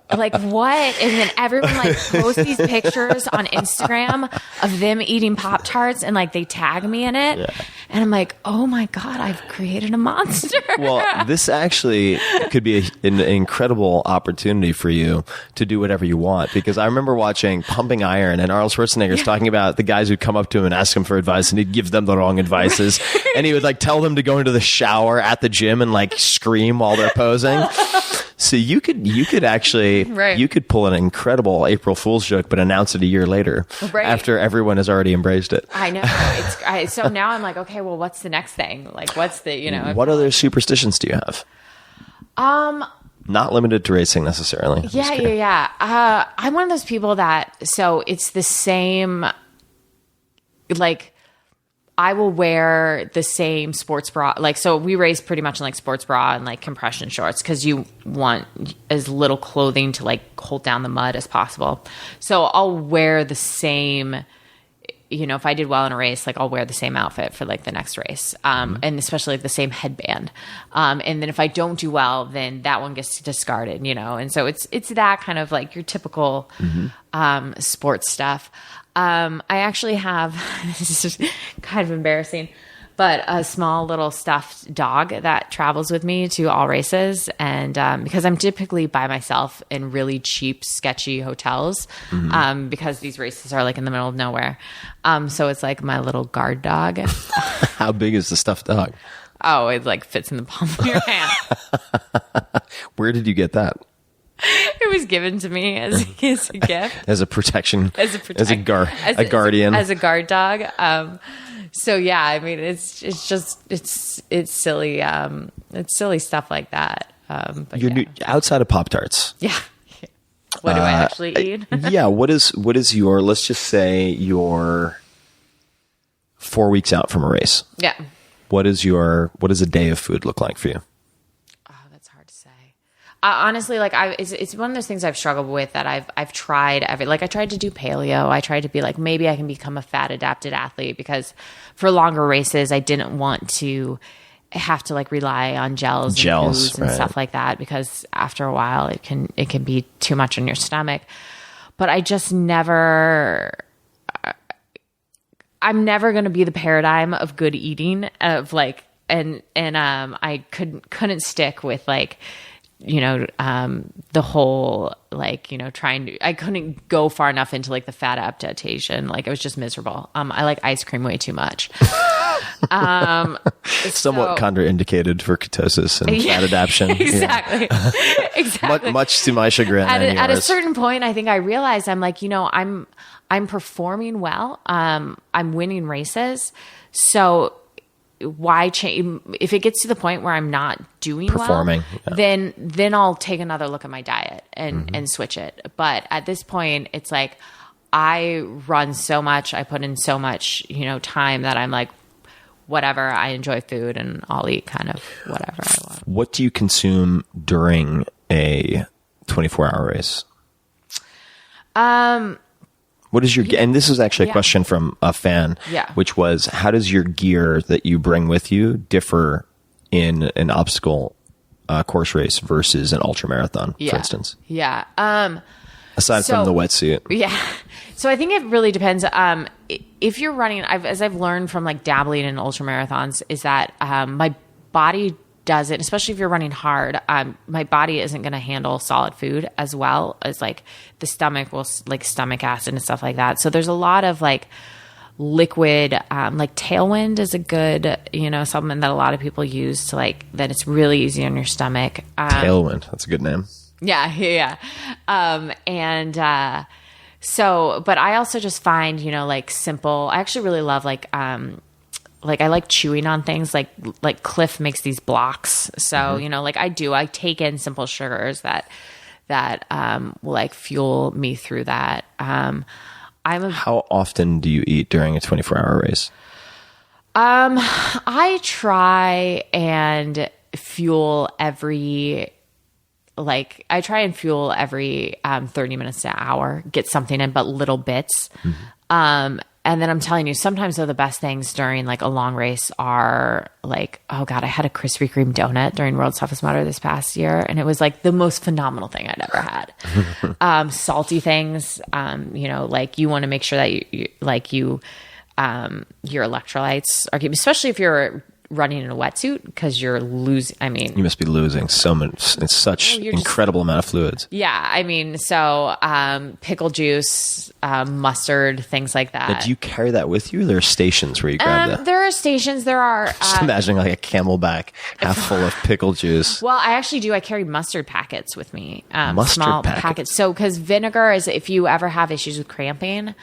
S7: Like what? And then everyone like posts these pictures on Instagram of them eating Pop-Tarts and like they tag me in it. Yeah. And I'm like, oh my God, I've created a monster.
S6: Well, this actually could be an incredible opportunity for you to do whatever you want, because I remember watching Pumping Iron and Arnold Schwarzenegger's talking about the guys who'd come up to him and ask him for advice and he'd give them the wrong advices. And he would like tell them to go into the shower at the gym and like scream while they're posing. So you could actually
S7: Right.
S6: you could pull an incredible April Fool's joke, but announce it a year later
S7: Right.
S6: after everyone has already embraced it.
S7: I know. So now I'm like, okay, well, what's the next thing? Like, what's the,
S6: What other superstitions do you have? Not limited to racing necessarily.
S7: Yeah. I'm one of those people that, so it's the same, like, I will wear the same sports bra. Like, so we race pretty much in like sports bra and like compression shorts because you want as little clothing to like hold down the mud as possible. So I'll wear the same, if I did well in a race, like I'll wear the same outfit for like the next race. And especially like the same headband. And then if I don't do well, then that one gets discarded, and so it's that kind of like your typical, sports stuff. I actually have, this is kind of embarrassing, but a small little stuffed dog that travels with me to all races. And because I'm typically by myself in really cheap, sketchy hotels, because these races are like in the middle of nowhere. So it's like my little guard dog.
S6: How big is the stuffed dog?
S7: Oh, it like fits in the palm of your hand.
S6: Where did you get that?
S7: It was given to me as a gift.
S6: As a protection.
S7: As a
S6: guardian.
S7: As a guard dog. So yeah, I mean, it's silly. It's silly stuff like that. But
S6: Outside of Pop-Tarts.
S7: yeah. What do I actually eat?
S6: Yeah. What is your, let's just say you're 4 weeks out from a race.
S7: Yeah.
S6: What does a day of food look like for you?
S7: That's hard to say. Honestly, like it's one of those things I've struggled with that I've tried I tried to do paleo. I tried to be like, maybe I can become a fat adapted athlete because for longer races, I didn't want to have to like rely on gels and foods and stuff like that because after a while it can be too much on your stomach. But I just never. I'm never going to be the paradigm of good eating of like, and I couldn't stick with like, the whole, like, I couldn't go far enough into like the fat adaptation. Like it was just miserable. I like ice cream way too much.
S6: Somewhat contraindicated for ketosis and fat adaptation.
S7: Exactly.
S6: Yeah.
S7: Exactly.
S6: Much to my chagrin.
S7: At a certain point, I think I realized I'm like, I'm performing well. I'm winning races. So why change? If it gets to the point where I'm not doing
S6: performing,
S7: well, then I'll take another look at my diet and switch it. But at this point, it's like I run so much, I put in so much, time that I'm like, whatever. I enjoy food and I'll eat kind of whatever I want.
S6: What do you consume during a 24-hour race? What is your, and this is actually a question from a fan, which was, how does your gear that you bring with you differ in an obstacle course race versus an ultra marathon, for instance?
S7: Yeah.
S6: Aside from the wetsuit.
S7: Yeah. So I think it really depends. If you're running, as I've learned from like dabbling in ultra marathons, is that my body doesn't, especially if you're running hard, my body isn't going to handle solid food as well as like the stomach will, like stomach acid and stuff like that. So there's a lot of like liquid, like Tailwind is a good, supplement that a lot of people use to like, that it's really easy on your stomach.
S6: Tailwind. That's a good name.
S7: Yeah. So, but I also just find, like simple, I actually really love like I like chewing on things like Cliff makes these blocks. So, I take in simple sugars that will like fuel me through that.
S6: How often do you eat during a 24-hour race?
S7: I try and fuel every 30 minutes to an hour, get something in, but little bits. And then I'm telling you, sometimes the best things during like a long race are like, oh God, I had a Krispy Kreme donut during World's Toughest Mudder this past year. And it was like the most phenomenal thing I'd ever had. Salty things, like you want to make sure that your electrolytes are kept, especially if you're running in a wetsuit because you're losing. I mean,
S6: You must be losing so much. It's such
S7: you're just-
S6: incredible amount of fluids.
S7: yeah, I mean, so pickle juice, mustard, things like that.
S6: Now, do you carry that with you? There are stations where you grab that.
S7: There are stations. There are.
S6: Just imagining like a Camelback half full of pickle juice.
S7: Well, I actually do. I carry mustard packets with me.
S6: Mustard
S7: small
S6: packets.
S7: So, because vinegar is, if you ever have issues with cramping,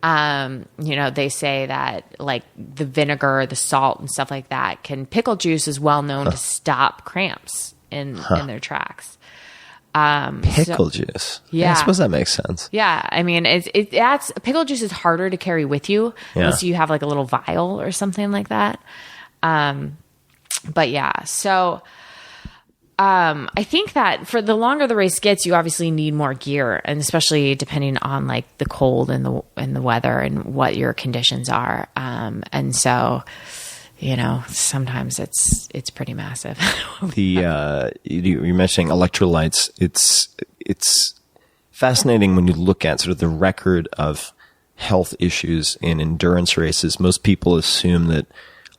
S7: they say that like the vinegar, the salt, and stuff like that pickle juice is well known to stop cramps in their tracks.
S6: Pickle juice.
S7: Yeah.
S6: I suppose that makes sense.
S7: Yeah, I mean, that's pickle juice is harder to carry with you unless you have like a little vial or something like that. But yeah, so I think that for the longer the race gets, you obviously need more gear, and especially depending on like the cold and the weather and what your conditions are. And so, sometimes it's pretty massive.
S6: You're mentioning electrolytes. It's fascinating when you look at sort of the record of health issues in endurance races. Most people assume that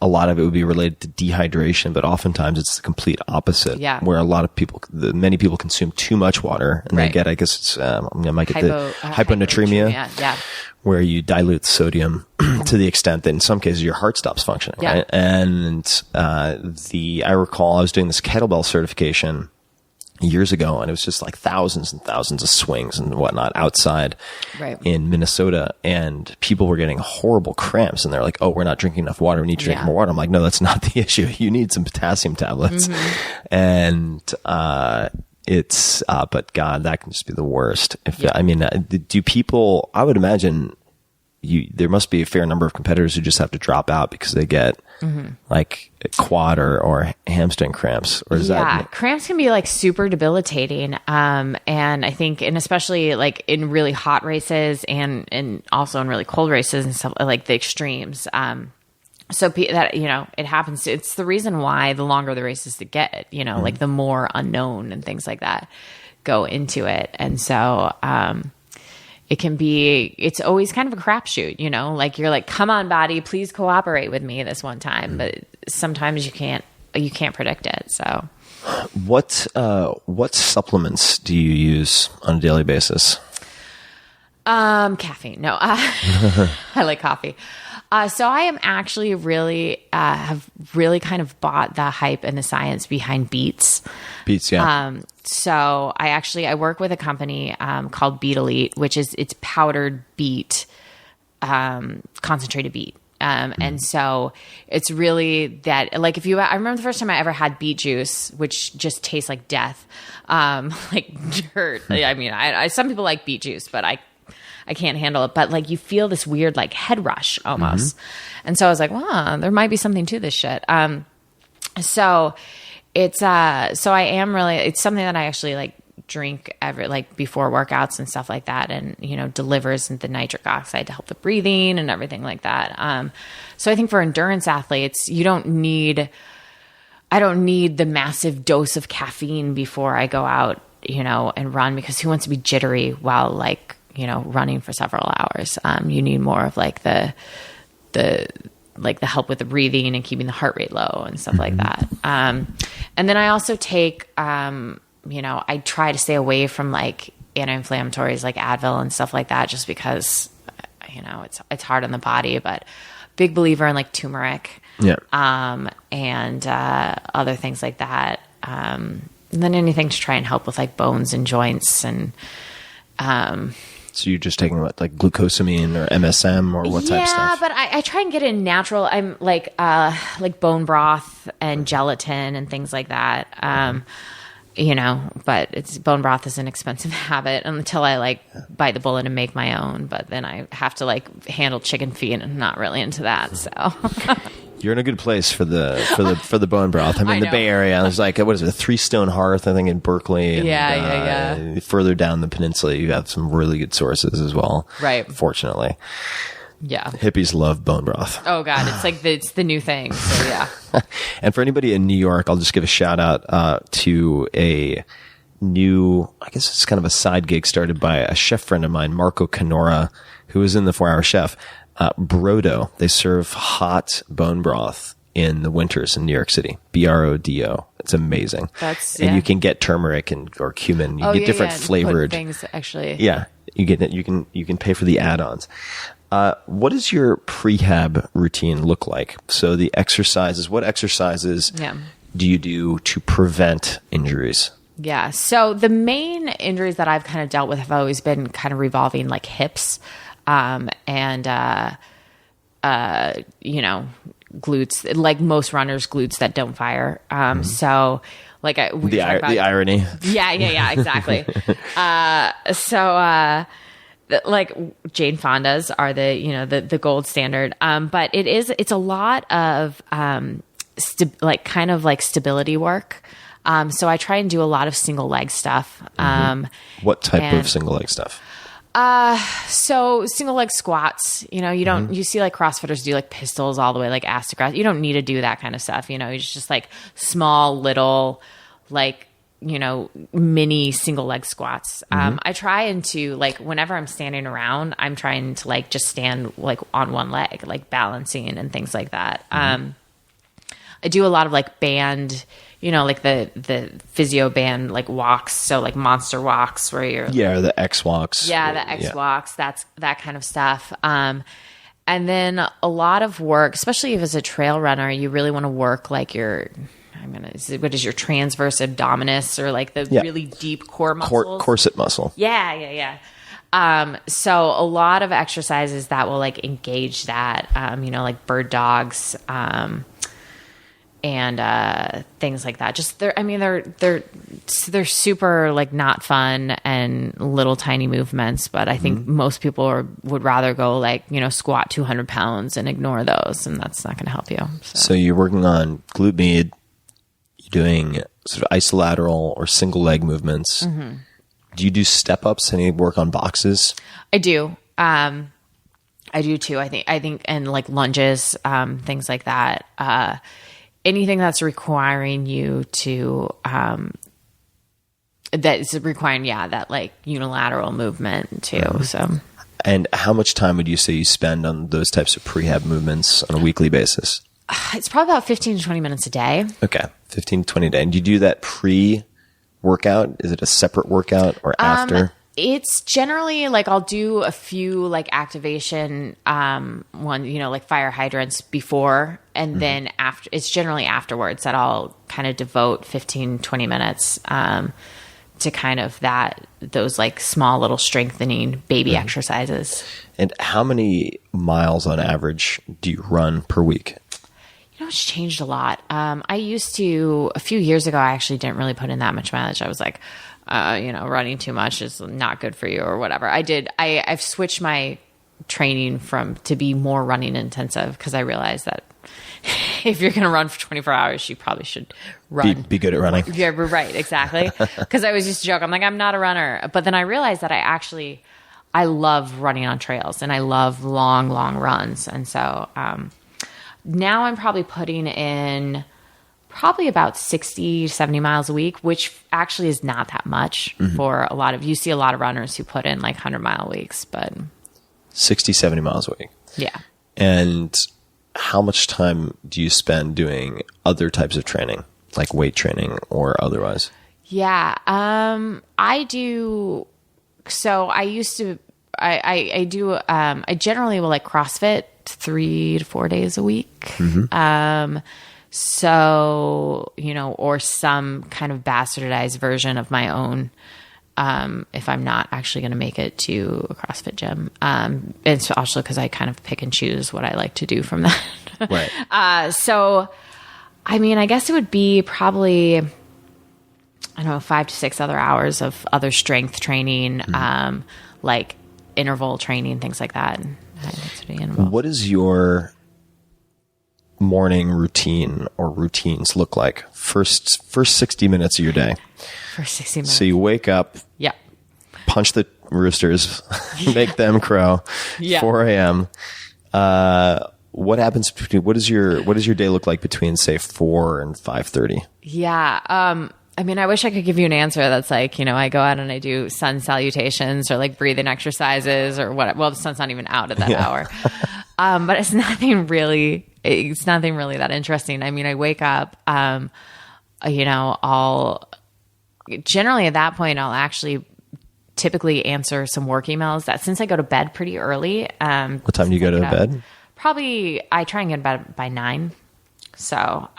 S6: a lot of it would be related to dehydration, but oftentimes it's the complete opposite.
S7: Yeah.
S6: Where many people consume too much water, and they get, I guess it's, I might get the hyponatremia.
S7: Yeah.
S6: Where you dilute sodium to the extent that in some cases your heart stops functioning,
S7: Yeah.
S6: right? And I recall I was doing this kettlebell certification years ago, and it was just like thousands and thousands of swings and whatnot outside in Minnesota, and people were getting horrible cramps, and they're like, "Oh, we're not drinking enough water. We need to drink more water." I'm like, "No, that's not the issue. You need some potassium tablets." And but God, that can just be the worst. Do people, I would imagine there must be a fair number of competitors who just have to drop out because they get like quad or hamstring cramps, or is that?
S7: Cramps can be like super debilitating. And I think, and especially like in really hot races and also in really cold races and stuff like the extremes. So that, it happens. It's the reason why the longer the races to get, like the more unknown and things like that go into it. And so, it's always kind of a crapshoot, like you're like, come on body, please cooperate with me this one time. But sometimes you can't predict it. So
S6: what supplements do you use on a daily basis?
S7: Caffeine. No, I like coffee. So I am actually really, have really kind of bought the hype and the science behind beets.
S6: Beets, yeah.
S7: So I work with a company, called Beet Elite, which is, it's powdered beet, concentrated beet. And so it's really that, like I remember the first time I ever had beet juice, which just tastes like death, like dirt. I mean, some people like beet juice, but I can't handle it, but like you feel this weird like head rush almost. And so I was like, wow, there might be something to this shit. So it's something that I actually like drink before workouts and stuff like that. And, delivers the nitric oxide to help the breathing and everything like that. So I think for endurance athletes, I don't need the massive dose of caffeine before I go out, and run, because who wants to be jittery while running for several hours? You need more of like the help with the breathing and keeping the heart rate low and stuff like that. And then I also take, I try to stay away from like anti-inflammatories like Advil and stuff like that, just because, it's hard on the body, but big believer in like turmeric, and other things like that. And then anything to try and help with like bones and joints and,
S6: so you're just taking what, like glucosamine or MSM or what type of stuff?
S7: Yeah, but I try and get in natural. I'm like bone broth and gelatin and things like that. But bone broth is an expensive habit until I like bite the bullet and make my own. But then I have to like handle chicken feet, and I'm not really into that. So
S6: you're in a good place for the bone broth. I'm in the Bay Area. There's like, what is it, a 3 Stone Hearth, I think, in Berkeley. And, further down the peninsula, you have some really good sources as well. Right. Fortunately.
S7: Yeah.
S6: Hippies love bone broth.
S7: Oh God. It's like, it's the new thing. So yeah.
S6: And for anybody in New York, I'll just give a shout out, to a new, I guess it's kind of a side gig started by a chef friend of mine, Marco Canora, who was in the 4 Hour Chef. Brodo. They serve hot bone broth in the winters in New York City. BRODO. It's amazing. And you can get turmeric or cumin. You get different flavored
S7: things. Actually,
S6: yeah, you can pay for the add-ons. What does your prehab routine look like? So the exercises. What exercises do you do to prevent injuries?
S7: Yeah. So the main injuries that I've kind of dealt with have always been kind of revolving like hips, and glutes, like most runners, glutes that don't fire. So like
S6: the irony.
S7: Yeah, exactly. Like Jane Fonda's are the gold standard. But it's a lot of, kind of like stability work. So I try and do a lot of single leg stuff.
S6: What type of single leg stuff?
S7: So single leg squats, you see like CrossFitters do like pistols all the way, like ass to grass. You don't need to do that kind of stuff. It's just like small little, like, mini single leg squats. I try and to like, whenever I'm standing around, I'm trying to like just stand like on one leg, like balancing and things like that. I do a lot of like band, like the physio band, like walks. So like monster walks where you're
S6: the X walks.
S7: Yeah. The X walks, that's that kind of stuff. And then a lot of work, especially if it's a trail runner, you really want to work like what is your transverse abdominis or like the really deep core muscles?
S6: Corset muscle.
S7: Yeah. So a lot of exercises that will like engage that, like bird dogs, and things like that. Just they're super like not fun and little tiny movements, but I think most people would rather go like, squat 200 pounds and ignore those, and that's not going to help you.
S6: So you're working on glute med, you're doing sort of isolateral or single leg movements. Do you do step ups? Any work on boxes?
S7: I do. I do too. I think, and like lunges, things like that. Anything that's requiring you to, that's requiring, that like unilateral movement too. So,
S6: and how much time would you say you spend on those types of prehab movements on a weekly basis?
S7: It's probably about 15 to 20 minutes a day.
S6: Okay. 15 to 20 a day. And do you do that pre-workout? Is it a separate workout or after?
S7: It's generally like I'll do a few like activation like fire hydrants before, and then after. It's generally afterwards that I'll kind of devote 15, 20 minutes to kind of those like small little strengthening baby exercises.
S6: And how many miles on average do you run per week?
S7: It's changed a lot. I used to, a few years ago, I actually didn't really put in that much mileage. I was like, running too much is not good for you or whatever. I've switched my training to be more running intensive because I realized that if you're going to run for 24 hours, you probably should run.
S6: Be good at running.
S7: Yeah, right. Exactly. Because I was just joking. I'm like, I'm not a runner. But then I realized that I love running on trails and I love long, long runs. And so, now I'm probably putting in about 60, 70 miles a week, which actually is not that much for you see a lot of runners who put in like 100-mile weeks, but
S6: 60, 70 miles a week.
S7: Yeah.
S6: And how much time do you spend doing other types of training, like weight training or otherwise?
S7: Yeah. I do. So I used to, I generally will like CrossFit 3 to 4 days a week. So, or some kind of bastardized version of my own, if I'm not actually going to make it to a CrossFit gym. It's also because I kind of pick and choose what I like to do from that.
S6: Right.
S7: So, I guess it would be probably, 5 to 6 other hours of other strength training, like interval training, things like that.
S6: What is your morning routine or routines look like? First 60 minutes of your day.
S7: First 60 minutes.
S6: So you wake up, punch the roosters, make them crow, 4 a.m. What happens what does your day look like between say 4 and 5:30?
S7: Yeah. I wish I could give you an answer that's like, I go out and I do sun salutations or like breathing exercises or what. Well, the sun's not even out at that hour. But it's nothing really It's nothing really that interesting. I mean, I wake up, I'll generally at that point, I'll actually typically answer some work emails that since I go to bed pretty early.
S6: What time do you go to bed?
S7: Probably I try and get to bed by 9. So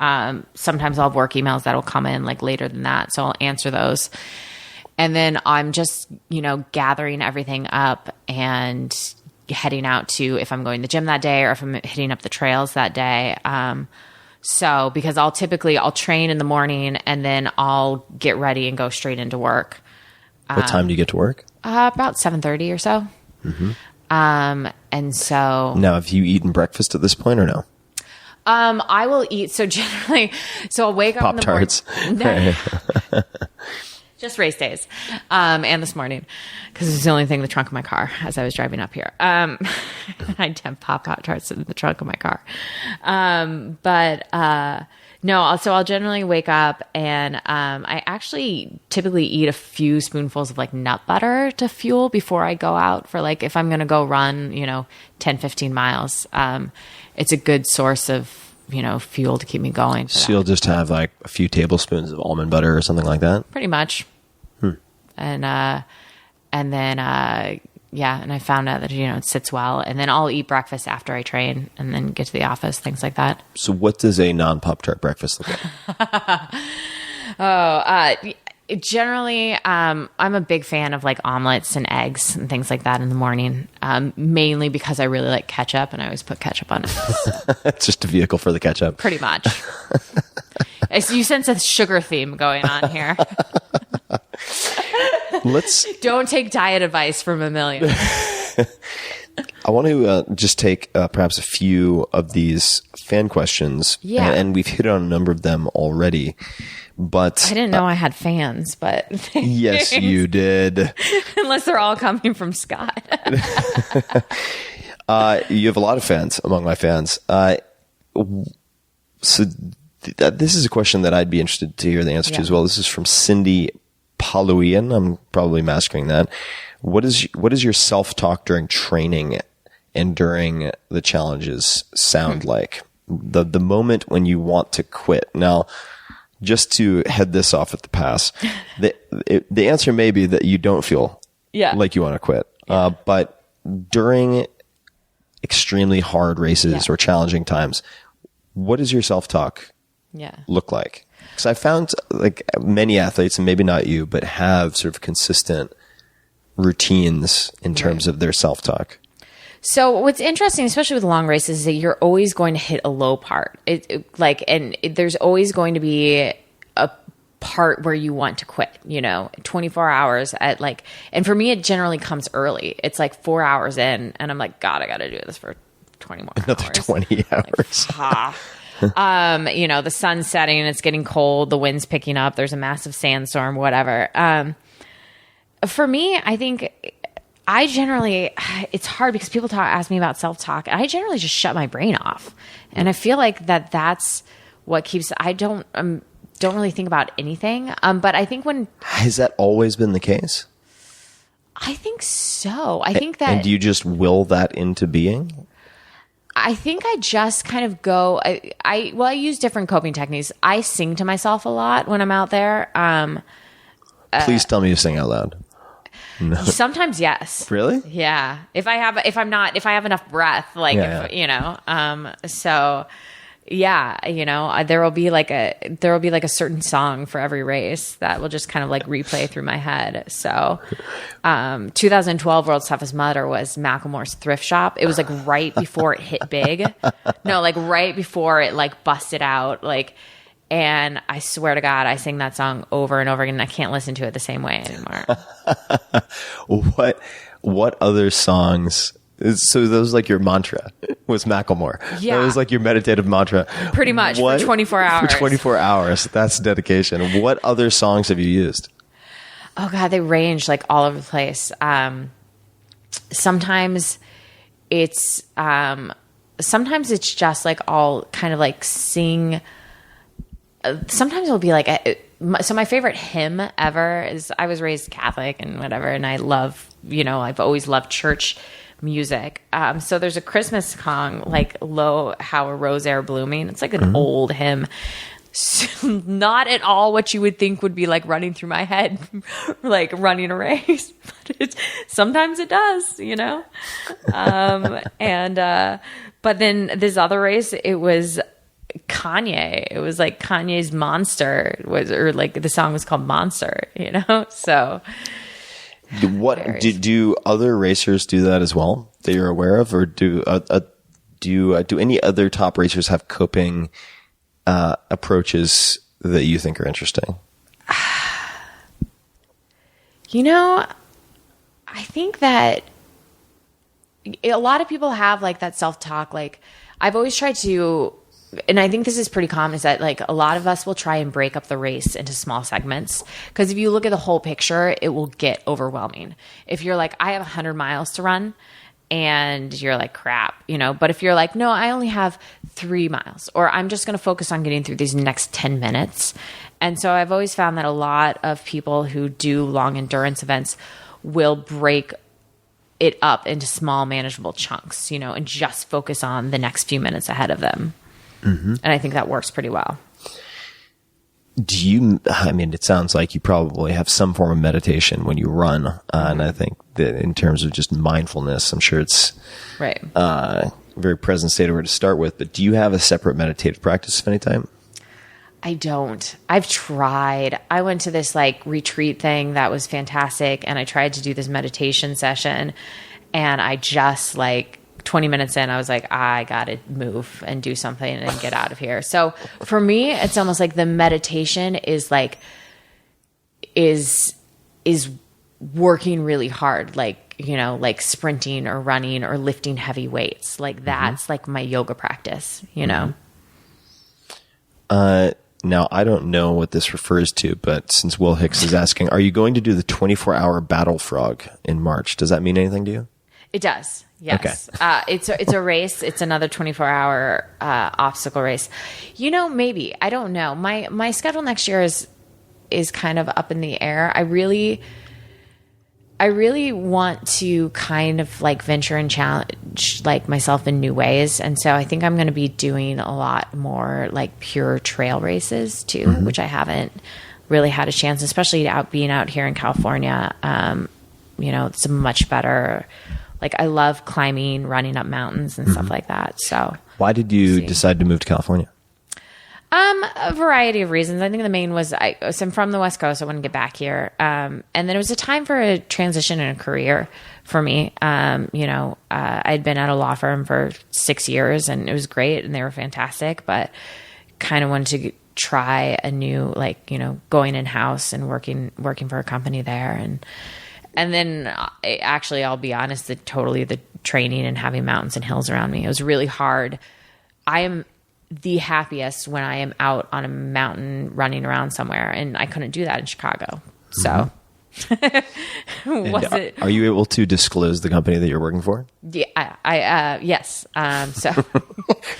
S7: sometimes I'll have work emails that'll come in like later than that. So I'll answer those. And then I'm just, gathering everything up and heading out to if I'm going to the gym that day or if I'm hitting up the trails that day. So because I'll train in the morning and then I'll get ready and go straight into work.
S6: What time do you get to work?
S7: About 7:30 or so.
S6: Mm-hmm.
S7: And so
S6: now, have you eaten breakfast at this point or no?
S7: I will eat. So generally, I'll wake up in the morning.
S6: Pop-Tarts.
S7: No. Just race days. And this morning, because it's the only thing in the trunk of my car as I was driving up here. I had Pop-Tarts in the trunk of my car. No, so I'll generally wake up and I actually typically eat a few spoonfuls of like nut butter to fuel before I go out for like, if I'm going to go run, 10, 15 miles. It's a good source of, fuel to keep me going.
S6: So you'll just have like a few tablespoons of almond butter or something like that?
S7: Pretty much. And then, and I found out that, it sits well. And then I'll eat breakfast after I train and then get to the office, things like that.
S6: So what does a non-Pop-Tart breakfast look like?
S7: Generally, I'm a big fan of like omelets and eggs and things like that in the morning, mainly because I really like ketchup and I always put ketchup on it.
S6: It's just a vehicle for the ketchup.
S7: Pretty much. You sense a sugar theme going on here. Don't take diet advice from Amelia.
S6: I want to just take perhaps a few of these fan questions.
S7: Yeah.
S6: And we've hit on a number of them already. But
S7: I didn't know I had fans, but
S6: yes, you did.
S7: Unless they're all coming from Scott.
S6: You have a lot of fans among my fans. This is a question that I'd be interested to hear the answer to as well. This is from Cindy Paluian. I'm probably massacring that. What is your self-talk during training and during the challenges sound like? The moment when you want to quit. Now, just to head this off at the pass, the answer may be that you don't feel like you want to quit. But during extremely hard races or challenging times, what does your self-talk look like? Because I found like many athletes, and maybe not you, but have sort of consistent routines in terms of their self-talk.
S7: So what's interesting, especially with long races, is that you're always going to hit a low part. There's always going to be a part where you want to quit, 24 hours at and for me, it generally comes early. It's like 4 hours in and I'm like, God, I got to do this for 20 more
S6: Another
S7: hours.
S6: 20 hours.
S7: The sun's setting, it's getting cold, the wind's picking up, there's a massive sandstorm, whatever. For me, I think it's hard because people ask me about self-talk, and I generally just shut my brain off. And I feel like that's what keeps, I don't really think about anything. But I think
S6: has that always been the case?
S7: I think so. I think that.
S6: And do you just will that into being?
S7: I think I just kind of go, I use different coping techniques. I sing to myself a lot when I'm out there.
S6: Please tell me you sing out loud.
S7: No. Sometimes, yes.
S6: Really?
S7: Yeah. If I have enough breath, so yeah, there will be like a certain song for every race that will just kind of replay through my head. So, 2012 World's Toughest Mudder was Macklemore's Thrift Shop. It was right before it hit big. No, right before it busted out. And I swear to God, I sing that song over and over again. And I can't listen to it the same way anymore.
S6: What other songs? So that was your mantra was Macklemore.
S7: Yeah.
S6: That was your meditative mantra.
S7: Pretty much for 24 hours.
S6: For 24 hours. That's dedication. What other songs have you used?
S7: Oh God, they range all over the place. Sometimes it's just all kind of sing. Sometimes it'll be so my favorite hymn ever is, I was raised Catholic and whatever, and I love, I've always loved church music. So there's a Christmas song like "Lo, How a Rose Are Blooming." It's like an old hymn. Not at all what you would think would be like running through my head, like running a race. But sometimes it does, you know? But then this other race, it was Kanye. It was like Kanye's Monster or like the song was called Monster, you know? So
S6: do other racers do that as well that you're aware of, or do any other top racers have coping approaches that you think are interesting?
S7: You know, I think that a lot of people have like that self-talk. Like I've always tried to, and I think this is pretty common, is that like a lot of us will try and break up the race into small segments. Because if you look at the whole picture, it will get overwhelming. If you're like, I have 100 miles to run, and you're like, crap, you know, but if you're like, no, I only have 3 miles, or I'm just going to focus on getting through these next 10 minutes. And so I've always found that a lot of people who do long endurance events will break it up into small, manageable chunks, you know, and just focus on the next few minutes ahead of them. Mm-hmm. And I think that works pretty well.
S6: It sounds like you probably have some form of meditation when you run. And I think that in terms of just mindfulness, I'm sure it's
S7: right.
S6: A very present state of where to start with. But do you have a separate meditative practice of any time?
S7: I don't. I've tried. I went to this like retreat thing that was fantastic. And I tried to do this meditation session. And I just like 20 minutes in, I was like, I got to move and do something and get out of here. So for me, it's almost like the meditation is working really hard. Like, you know, like sprinting or running or lifting heavy weights. Like that's like my yoga practice, you know?
S6: Now, I don't know what this refers to, but since Will Hicks is asking, are you going to do the 24-hour battle frog in March? Does that mean anything to you?
S7: It does. Yes. Okay. It's a race. It's another 24-hour obstacle race. You know, maybe. I don't know. My schedule next year is kind of up in the air. I really want to kind of like venture and challenge like myself in new ways. And so I think I'm going to be doing a lot more like pure trail races too, which I haven't really had a chance, especially being out here in California. You know, it's a much better, like I love climbing, running up mountains and stuff like that. So
S6: why did you decide to move to California?
S7: A variety of reasons. I think the main was I'm from the West Coast. I want to get back here. And then it was a time for a transition in a career for me. You know, I'd been at a law firm for 6 years and it was great and they were fantastic, but kind of wanted to try a new, like, you know, going in-house and working for a company there. And then actually, I'll be honest, the training and having mountains and hills around me, it was really hard. I am the happiest when I am out on a mountain running around somewhere, and I couldn't do that in Chicago. So
S6: Are you able to disclose the company that you're working for?
S7: Yeah, yes. So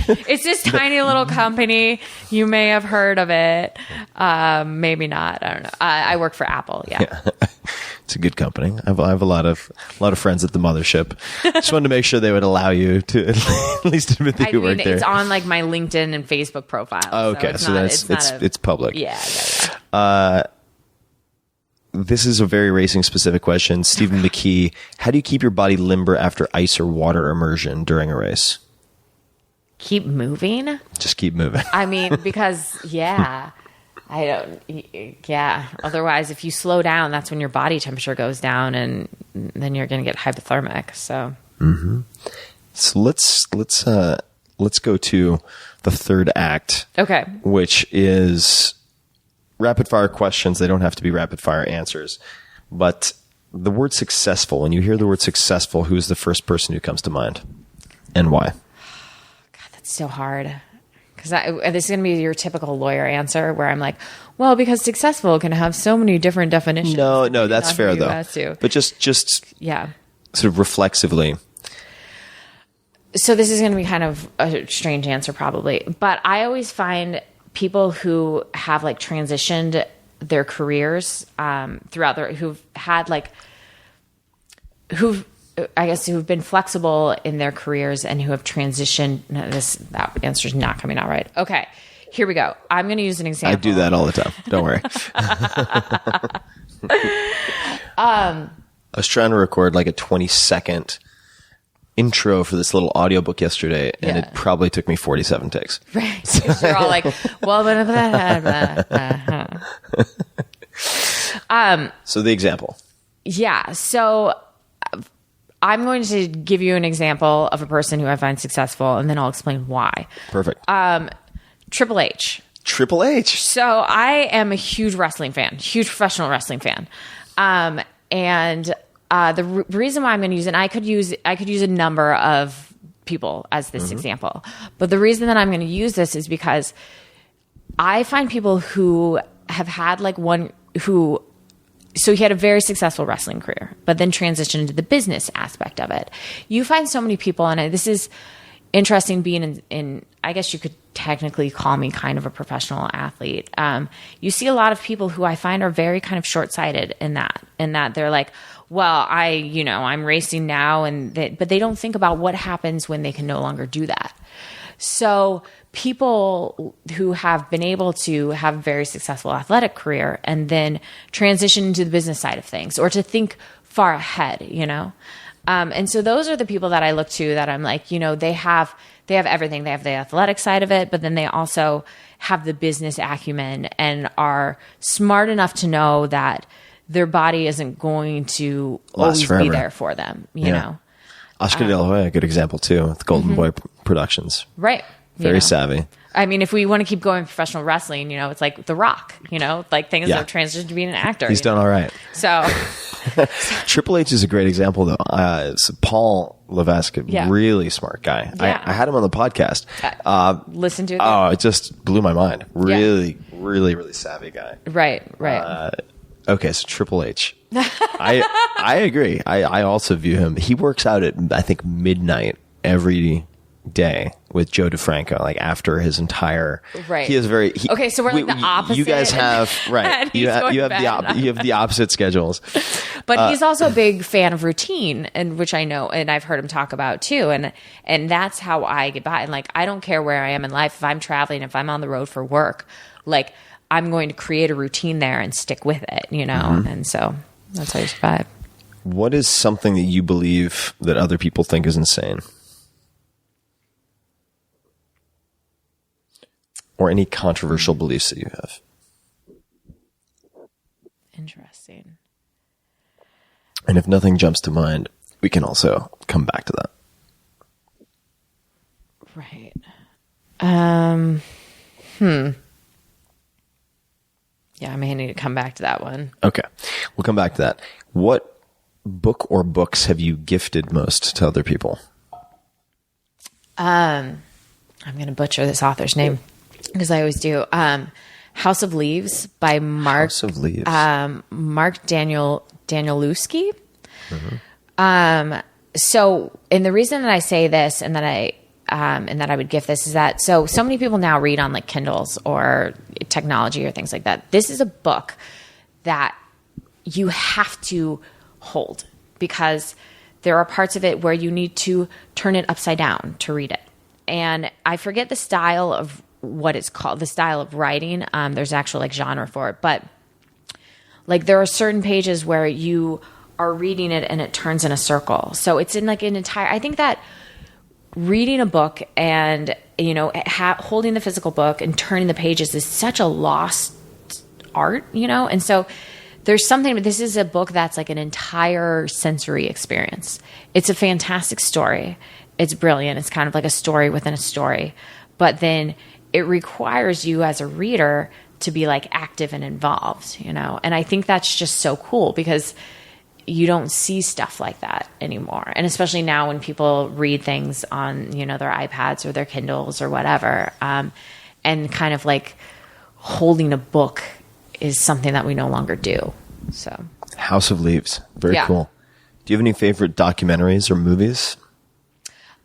S7: it's this tiny little company. You may have heard of it. Maybe not. I don't know. I work for Apple. Yeah.
S6: It's a good company. I have a lot of friends at the mothership. Just wanted to make sure they would allow you to at least admit that you work there.
S7: It's on like my LinkedIn and Facebook profile.
S6: Oh, okay, so it's public.
S7: Yeah.
S6: This is a very racing specific question. Stephen McKee, how do you keep your body limber after ice or water immersion during a race?
S7: Keep moving?
S6: Just keep moving.
S7: I mean, because otherwise if you slow down, that's when your body temperature goes down and then you're going to get hypothermic. So,
S6: So let's go to the third act.
S7: Okay.
S6: Which is rapid fire questions. They don't have to be rapid fire answers, but the word successful, when you hear the word successful, who's the first person who comes to mind and why?
S7: God, that's so hard. Because this is going to be your typical lawyer answer where I'm like, well, because successful can have so many different definitions.
S6: No, that's fair though. But just sort of reflexively.
S7: So this is going to be kind of a strange answer probably, but I always find people who have like transitioned their careers who've I guess, who've been flexible in their careers and who have transitioned. No, that answer's not coming out right. Okay, here we go. I'm going to use an example.
S6: I do that all the time. Don't worry. I was trying to record like a 20-second intro for this little audiobook yesterday, and it probably took me 47 takes.
S7: Right. Because you're all like, well, blah, blah, blah.
S6: So the example.
S7: Yeah. So I'm going to give you an example of a person who I find successful, and then I'll explain why.
S6: Perfect.
S7: Triple H.
S6: Triple H.
S7: So I am a huge wrestling fan, huge professional wrestling fan. And the reason why I'm going to use it, and I could use a number of people as this example, but the reason that I'm going to use this is because I find people who have had so he had a very successful wrestling career, but then transitioned into the business aspect of it. You find so many people, and this is interesting being in I guess you could technically call me kind of a professional athlete. You see a lot of people who I find are very kind of short-sighted in that they're like, well, I'm racing now, but they don't think about what happens when they can no longer do that. So people who have been able to have a very successful athletic career and then transition into the business side of things, or to think far ahead, and so those are the people that I look to, that I'm like, they have everything. They have the athletic side of it, but then they also have the business acumen and are smart enough to know that their body isn't going to always be there for them, you know.
S6: Oscar De La Hoya, a good example too, with Golden Boy Productions.
S7: Right.
S6: Very savvy.
S7: I mean, if we want to keep going professional wrestling, it's like The Rock, like things that have transitioned to being an actor.
S6: He's done all right.
S7: So
S6: Triple H is a great example though. So Paul Levesque, really smart guy.
S7: Yeah.
S6: I had him on the podcast.
S7: Listen to it.
S6: Oh, it just blew my mind. Really, really, really savvy guy.
S7: Right.
S6: Okay, so Triple H. I agree. I also view him. He works out at, I think, midnight every day with Joe DeFranco, like after his entire.
S7: Right.
S6: He is very.
S7: Okay, so we're like the opposite.
S6: You guys have right. You have the opposite schedules.
S7: But he's also a big fan of routine, and which I know, and I've heard him talk about too, and that's how I get by. And like, I don't care where I am in life. If I'm traveling, if I'm on the road for work, like, I'm going to create a routine there and stick with it, And so that's how you survive.
S6: What is something that you believe that other people think is insane? Or any controversial beliefs that you have?
S7: Interesting.
S6: And if nothing jumps to mind, we can also come back to that.
S7: Right. Yeah, I may need to come back to that one.
S6: Okay. We'll come back to that. What book or books have you gifted most to other people?
S7: I'm going to butcher this author's name because I always do. House of Leaves by Mark Danielewski. So, and the reason that I say this and that I would gift this is that so many people now read on like Kindles or technology or things like that. This is a book that you have to hold because there are parts of it where you need to turn it upside down to read it. And I forget the style of what it's called, the style of writing. There's actual like genre for it, but like there are certain pages where you are reading it and it turns in a circle. So it's in like an entire, I think that reading a book and, holding the physical book and turning the pages is such a lost art, And so there's something, but this is a book that's like an entire sensory experience. It's a fantastic story. It's brilliant. It's kind of like a story within a story. But then it requires you as a reader to be like active and involved, And I think that's just so cool because you don't see stuff like that anymore. And especially now when people read things on, their iPads or their Kindles or whatever, and kind of like holding a book is something that we no longer do. So
S6: House of Leaves. Very cool. Do you have any favorite documentaries or movies?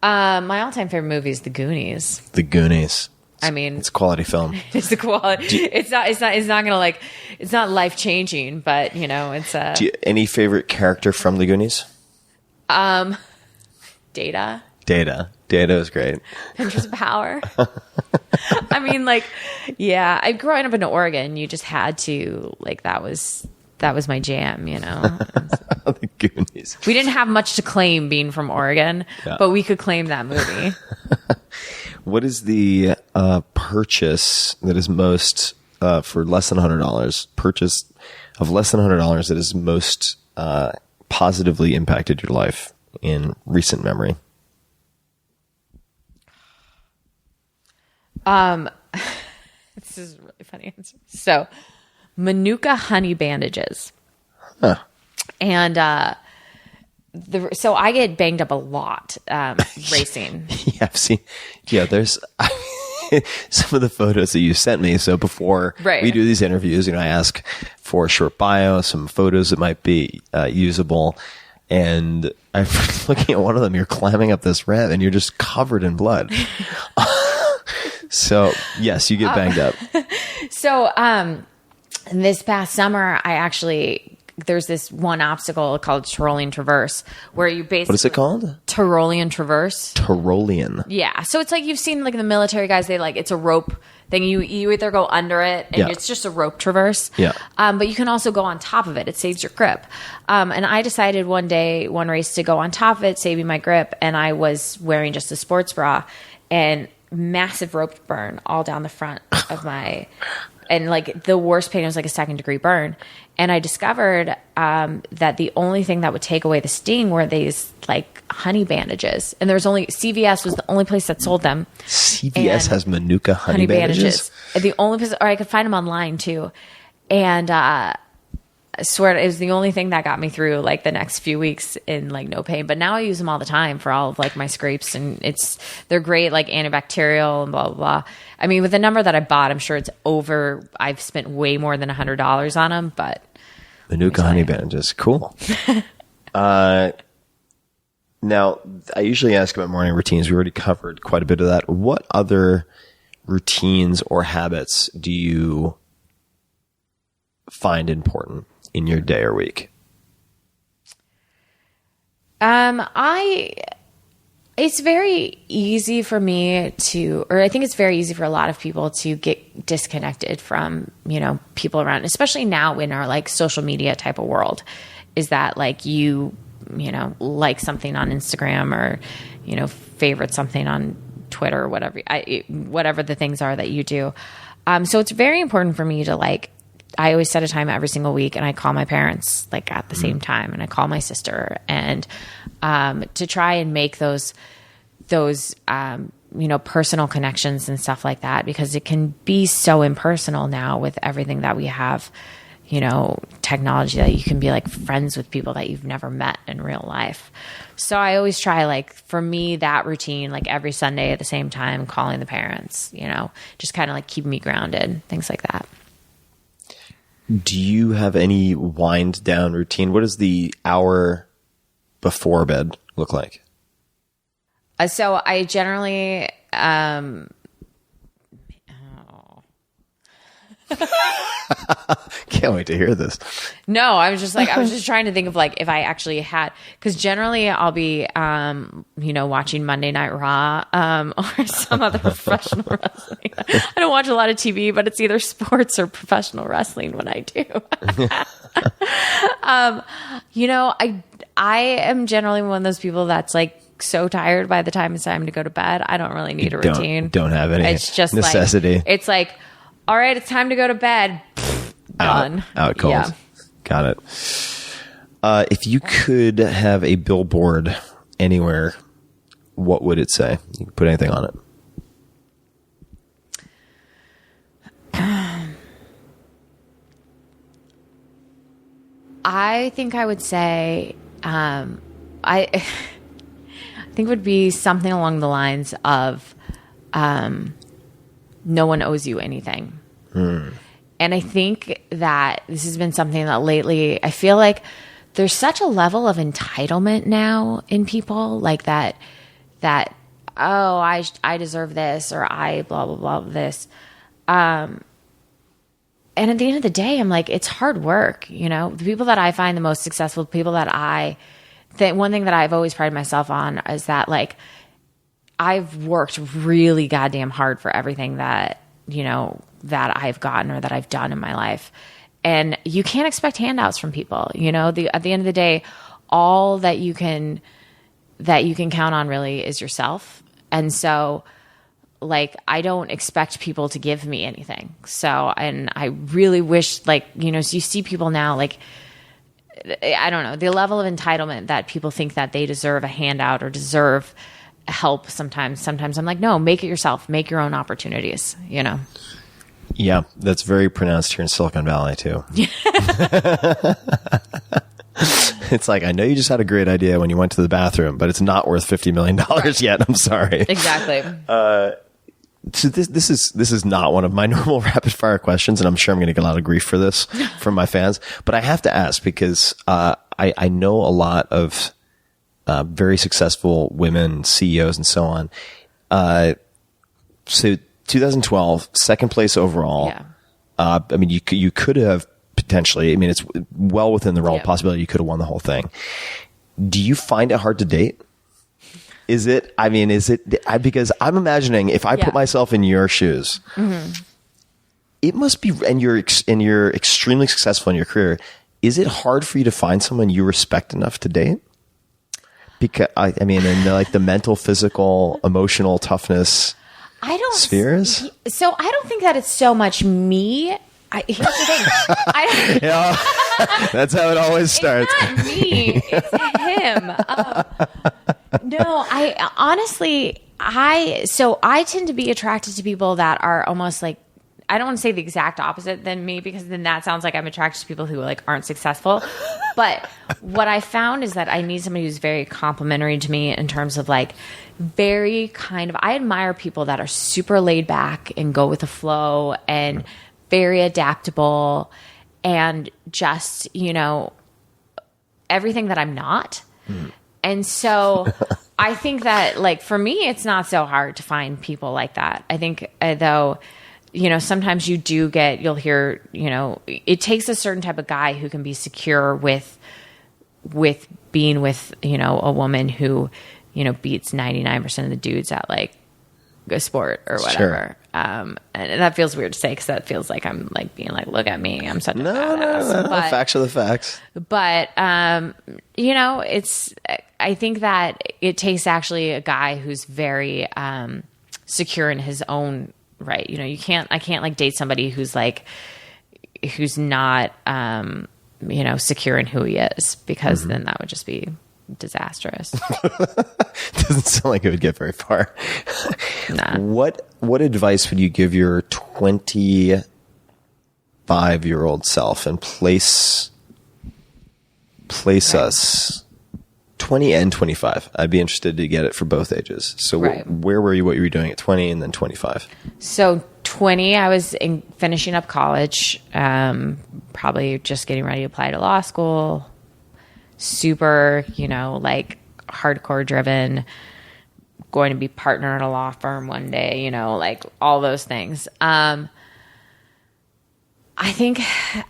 S7: My all-time favorite movie is The Goonies.
S6: The Goonies.
S7: I mean,
S6: it's a quality film.
S7: It's the quality. It's not gonna like, it's not life changing, but it's
S6: any favorite character from The Goonies?
S7: Data.
S6: Data is great.
S7: Pinterest power. I mean, like, yeah, I growing up in Oregon, you just had to, like, that was my jam, you know.
S6: The Goonies.
S7: We didn't have much to claim being from Oregon, but we could claim that movie.
S6: What is the purchase that is most for less than $100? Purchase of less than $100 that has most positively impacted your life in recent memory?
S7: This is a really funny answer. So, Manuka honey bandages.
S6: Huh.
S7: And so I get banged up a lot racing.
S6: Yeah, I've seen. Yeah, there's some of the photos that you sent me. So before we do these interviews, I ask for a short bio, some photos that might be usable. And I'm looking at one of them. You're climbing up this ramp, and you're just covered in blood. So yes, you get banged up.
S7: So this past summer, there's this one obstacle called Tyrolean Traverse where you basically...
S6: What is it called?
S7: Tyrolean Traverse.
S6: Tyrolean.
S7: Yeah. So it's like you've seen like the military guys, it's a rope thing. You either go under it and it's just a rope traverse.
S6: Yeah.
S7: But you can also go on top of it. It saves your grip. And I decided one race to go on top of it, saving my grip. And I was wearing just a sports bra and massive rope burn all down the front of my... And like the worst pain was like a 2nd-degree burn. And I discovered that the only thing that would take away the sting were these like honey bandages. And there was only CVS was the only place that sold them.
S6: CVS has Manuka honey bandages.
S7: The only place, or I could find them online too. And I swear it was the only thing that got me through like the next few weeks in like no pain. But now I use them all the time for all of like my scrapes, and they're great, like antibacterial and blah blah blah. I mean, with the number that I bought, I'm sure it's over. I've spent way more than $100 on them, but
S6: Manuka honey bandages, cool. Now, I usually ask about morning routines. We already covered quite a bit of that. What other routines or habits do you find important in your day or week?
S7: It's very easy for me I think it's very easy for a lot of people to get disconnected from, people around, especially now in our like social media type of world, is that like you like something on Instagram or, favorite something on Twitter or whatever the things are that you do. So it's very important for me to like, I always set a time every single week, and I call my parents like at the same time, and I call my sister, and to try and make those personal connections and stuff like that, because it can be so impersonal now with everything that we have, technology, that you can be like friends with people that you've never met in real life. So I always try, like, for me, that routine, like every Sunday at the same time, calling the parents, just kind of like keep me grounded, things like that.
S6: Do you have any wind down routine? What does the hour before bed look like?
S7: So I generally,
S6: Can't wait to hear this.
S7: No, I was just trying to think of like if I actually had, because generally I'll be, watching Monday Night Raw, or some other professional wrestling. I don't watch a lot of TV, but it's either sports or professional wrestling when I do. I am generally one of those people that's like so tired by the time it's time to go to bed. I don't really need a routine.
S6: Don't have any. It's just necessity.
S7: Like, it's like, all right, it's time to go to bed. Done.
S6: Out cold. Yeah. Got it. If you could have a billboard anywhere, what would it say? You can put anything on it.
S7: I think I would say, I think it would be something along the lines of, no one owes you anything. And I think that this has been something that lately, I feel like there's such a level of entitlement now in people, like that, oh, I deserve this, or I blah, blah, blah, this. And at the end of the day, I'm like, it's hard work. The people that I find the most successful, people that I one thing that I've always prided myself on is that like I've worked really goddamn hard for everything that, you know, that I've gotten or that I've done in my life. And you can't expect handouts from people. You know, at the end of the day, all that you can count on really is yourself. And so like, I don't expect people to give me anything. So, and I really wish, like, you know, so you see people now, like, I don't know, the level of entitlement that people think that they deserve a handout or deserve help. Sometimes I'm like, no, make it yourself, make your own opportunities, you know?
S6: Yeah. That's very pronounced here in Silicon Valley too. It's like, I know you just had a great idea when you went to the bathroom, but it's not worth $50 million yet. I'm sorry.
S7: Exactly.
S6: So this is not one of my normal rapid fire questions, and I'm sure I'm going to get a lot of grief for this from my fans. But I have to ask because I know a lot of very successful women CEOs and so on. So 2012, second place overall.
S7: Yeah.
S6: I mean, you could have potentially. I mean, it's well within the realm of possibility you could have won the whole thing. Do you find it hard to date? Is it because I'm imagining if I put myself in your shoes, it must be, and you're extremely successful in your career. Is it hard for you to find someone you respect enough to date? Because I mean, in the mental, physical, emotional toughness spheres.
S7: So I don't think that it's so much me. Here's the thing. I don't,
S6: Yeah, that's how it always starts.
S7: It's not me. It's him. No, I honestly, I tend to be attracted to people that are almost like, I don't want to say the exact opposite than me, because then that sounds like I'm attracted to people who like aren't successful. But what I found is that I need somebody who's very complimentary to me in terms of like very kind of, I admire people that are super laid back and go with the flow and very adaptable and just, you know, everything that I'm not. And so I think that like for me, it's not so hard to find people like that. I think though, you know, sometimes you'll hear, you know, it takes a certain type of guy who can be secure with being with, you know, a woman who, you know, beats 99% of the dudes at like a sport or whatever.
S6: Sure.
S7: And that feels weird to say because that feels like I'm like being like, look at me, I'm such a
S6: No,
S7: badass.
S6: But, facts are the facts.
S7: But, you know, I think that it takes actually a guy who's very secure in his own right. You know, I can't like date somebody who's not, you know, secure in who he is, because then that would just be disastrous.
S6: Doesn't sound like it would get very far.
S7: Nah.
S6: What advice would you give your 25-year-old self, and place us 20 and 25? I'd be interested to get it for both ages. So where were you, what you were doing at 20 and then 25?
S7: So 20, I was finishing up college, probably just getting ready to apply to law school. Super, you know, like hardcore driven, going to be partner in a law firm one day, you know, like all those things. I think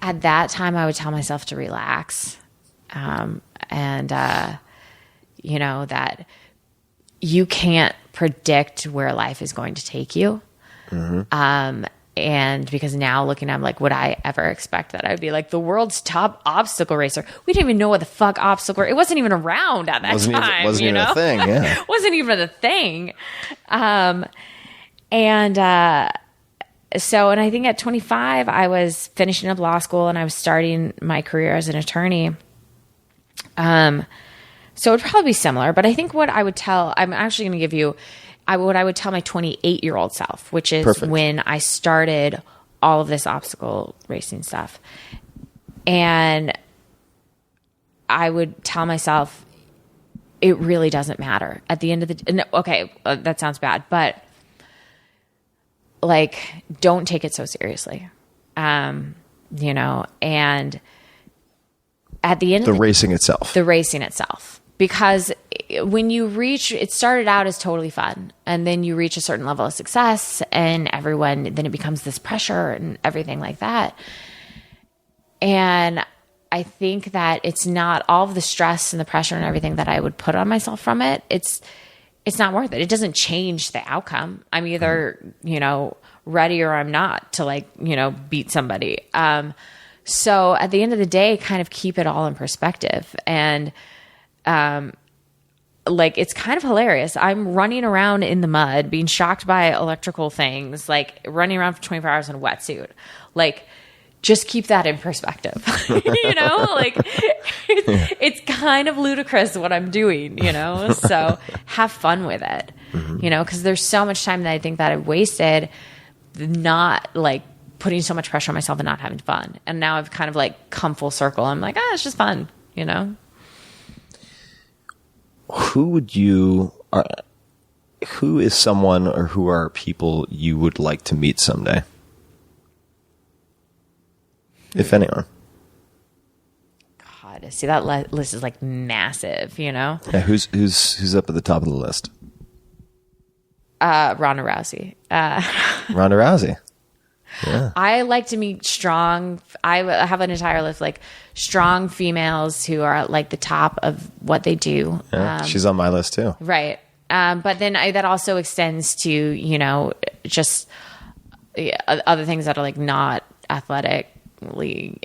S7: at that time I would tell myself to relax. And you know, that you can't predict where life is going to take you. And because now looking, I'm like, would I ever expect that? I'd be like the world's top obstacle racer. We didn't even know what the fuck obstacle. It wasn't even around at that time.
S6: Wasn't even a thing. Yeah,
S7: wasn't even a thing. And I think at 25, I was finishing up law school and I was starting my career as an attorney. So it would probably be similar, but I think what I would tell, I'm actually going to give you. What I would tell my 28-year-old self, which is when I started all of this obstacle racing stuff. And I would tell myself, it really doesn't matter. At the end of the okay, that sounds bad, but like, don't take it so seriously. You know, and at the end of
S6: the racing itself.
S7: Because when you reach, it started out as totally fun, and then you reach a certain level of success and then it becomes this pressure and everything like that. And I think that it's not all of the stress and the pressure and everything that I would put on myself from it. It's not worth it. It doesn't change the outcome. I'm either, ready or I'm not to like, beat somebody. So at the end of the day, kind of keep it all in perspective. And, like, it's kind of hilarious. I'm running around in the mud, being shocked by electrical things, like running around for 24 hours in a wetsuit. Like, just keep that in perspective. Like it's kind of ludicrous what I'm doing, so have fun with it, because there's so much time that I think that I've wasted not like putting so much pressure on myself and not having fun. And now I've kind of like come full circle. I'm like, it's just fun,
S6: Who is someone or who are people you would like to meet someday? If anyone.
S7: God, see, that list is like massive,
S6: Yeah, who's up at the top of the list?
S7: Ronda Rousey.
S6: Ronda Rousey. Yeah.
S7: I like to meet strong. I have an entire list like strong females who are at like the top of what they do.
S6: Yeah, she's on my list too.
S7: Right. But then that also extends to, just other things that are like not athletically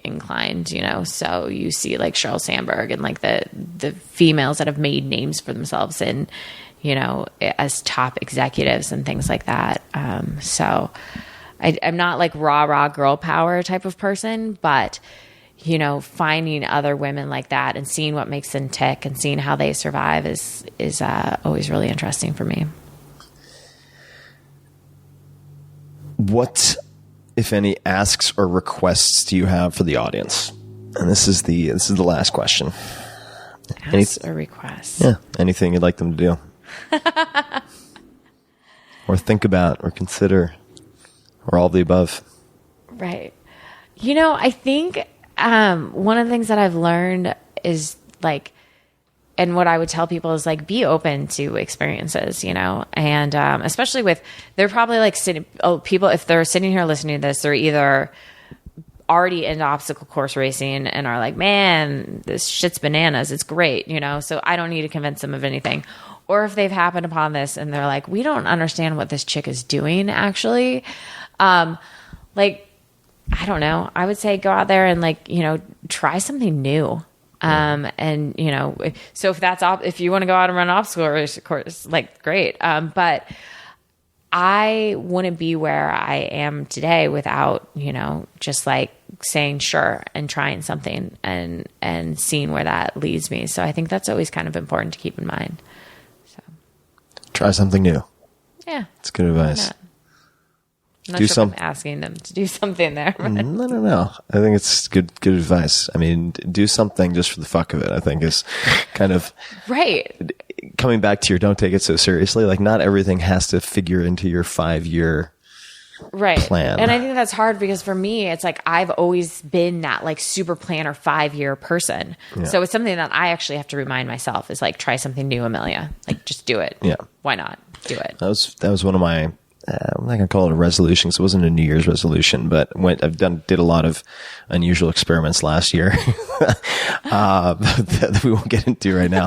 S7: inclined, so you see like Sheryl Sandberg and like the females that have made names for themselves and, as top executives and things like that. So I'm not like rah girl power type of person, but finding other women like that and seeing what makes them tick and seeing how they survive is always really interesting for me.
S6: What, if any, asks or requests do you have for the audience? And this is the last question.
S7: Asks or requests?
S6: Yeah, anything you'd like them to do, or think about, or consider, or all of the above.
S7: Right. I think one of the things that I've learned is like, and what I would tell people is like, be open to experiences, and especially with, they're probably like people, if they're sitting here listening to this, they're either already into obstacle course racing and are like, man, this shit's bananas. It's great, so I don't need to convince them of anything. Or if they've happened upon this and they're like, we don't understand what this chick is doing actually. Like, I don't know. I would say go out there and like, try something new. And so if you want to go out and run an obstacle race, of course, like great. But I wouldn't be where I am today without, just like saying sure and trying something and seeing where that leads me. So I think that's always kind of important to keep in mind. So
S6: try something new.
S7: Yeah.
S6: It's good advice.
S7: I'm not sure if I'm asking them to do something there. But.
S6: No. I think it's good advice. I mean, do something just for the fuck of it, I think is kind of
S7: right.
S6: Coming back to your don't take it so seriously. Like, not everything has to figure into your 5-year plan.
S7: And I think that's hard because for me, it's like I've always been that like super planner 5-year person. Yeah. So it's something that I actually have to remind myself is like, try something new, Amelia. Like, just do it.
S6: Yeah.
S7: Why not? Do it.
S6: That was one of my, I'm not going to call it a resolution because it wasn't a New Year's resolution, but did a lot of unusual experiments last year that we won't get into right now.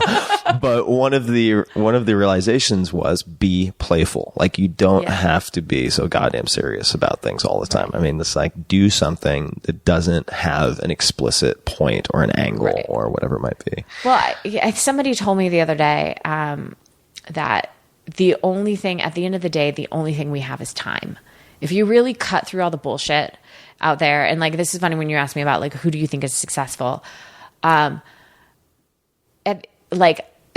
S6: But one of the realizations was be playful. Like, you don't have to be so goddamn serious about things all the time. I mean, it's like, do something that doesn't have an explicit point or an angle or whatever it might be.
S7: Well, somebody told me the other day that the only thing at the end of the day, the only thing we have is time. If you really cut through all the bullshit out there, and like, this is funny when you ask me about like, who do you think is successful?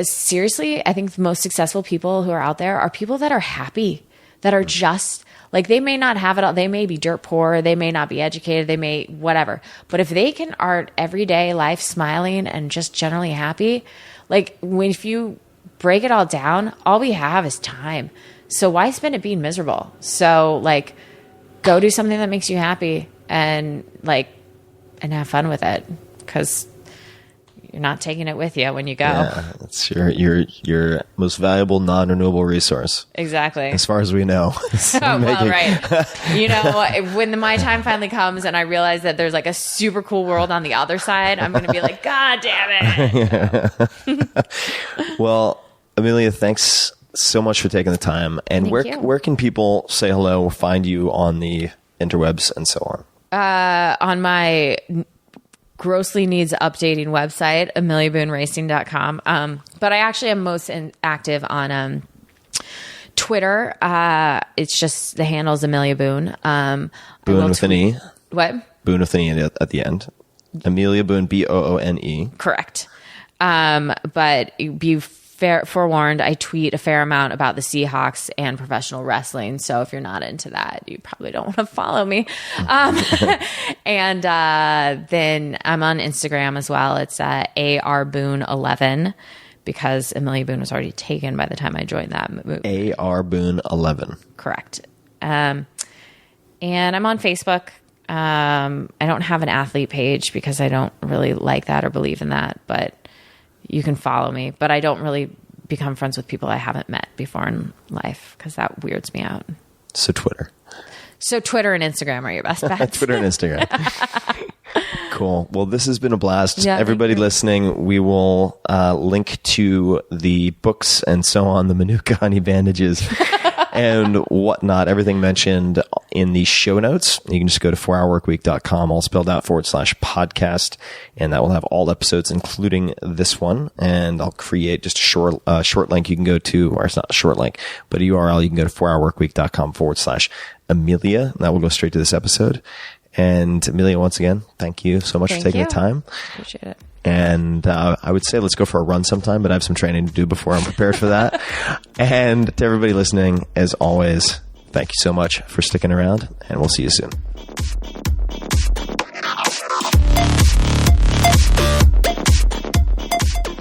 S7: Seriously, I think the most successful people who are out there are people that are happy, that are just like, they may not have it all. They may be dirt poor. They may not be educated. They may whatever. But if they can art everyday life smiling and just generally happy, like if you break it all down, all we have is time. So why spend it being miserable? So like, go do something that makes you happy and have fun with it. Cause you're not taking it with you when you go.
S6: Yeah, it's your most valuable non-renewable resource.
S7: Exactly.
S6: As far as we know.
S7: Well, right. You know, when my time finally comes and I realize that there's like a super cool world on the other side, I'm going to be like, God damn it.
S6: Well, Amelia, thanks so much for taking the time. And where can people say hello or find you on the interwebs and so on?
S7: On my grossly needs updating website, ameliaboonracing.com. But I actually am most active on Twitter. It's just the handle's Amelia Boone.
S6: Boone with an E.
S7: What?
S6: Boone with an E at the end. Amelia Boone, Boone.
S7: Correct. But be forewarned, I tweet a fair amount about the Seahawks and professional wrestling. So if you're not into that, you probably don't want to follow me. And then I'm on Instagram as well. It's ARBoone11 because Amelia Boone was already taken by the time I joined that movement.
S6: ARBoone11.
S7: Correct. And I'm on Facebook. I don't have an athlete page because I don't really like that or believe in that, but you can follow me. But I don't really become friends with people I haven't met before in life because that weirds me out.
S6: So Twitter
S7: and Instagram are your best bets.
S6: Twitter and Instagram. Cool. Well, this has been a blast.
S7: Yeah,
S6: everybody listening, we will link to the books and so on, the Manuka honey bandages and whatnot, everything mentioned in the show notes. You can just go to 4hourworkweek.com, all spelled out, /podcast, and that will have all episodes, including this one. And I'll create just a short link you can go to, or it's not a short link, but a URL you can go to 4hourworkweek.com /Amelia, and that will go straight to this episode. And Amelia, once again, thank you so much for taking the time.
S7: Appreciate it.
S6: And I would say let's go for a run sometime, but I have some training to do before I'm prepared for that. And to everybody listening, as always, thank you so much for sticking around, and we'll see you soon.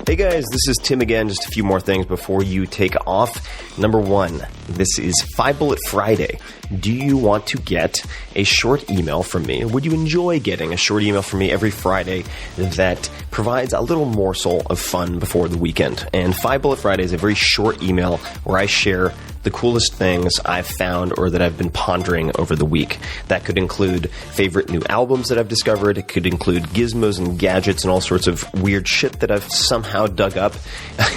S6: Hey guys, this is Tim again. Just a few more things before you take off. Number one, this is 5 Bullet Friday. Do you want to get a short email from me? Would you enjoy getting a short email from me every Friday that provides a little morsel of fun before the weekend? And 5 Bullet Friday is a very short email where I share the coolest things I've found or that I've been pondering over the week. That could include favorite new albums that I've discovered. It could include gizmos and gadgets and all sorts of weird shit that I've somehow dug up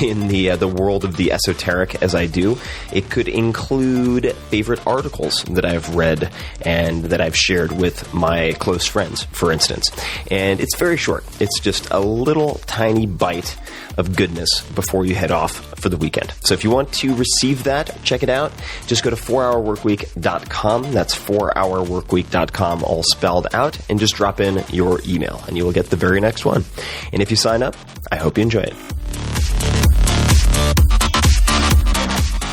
S6: in the world of the esoteric as I do. It could include favorite articles that I've read and that I've shared with my close friends, for instance. And it's very short. It's just a little tiny bite of goodness before you head off for the weekend. So if you want to receive that, check it out. Just go to 4hourworkweek.com. That's 4hourworkweek.com, all spelled out, and just drop in your email, and you will get the very next one. And if you sign up, I hope you enjoy it.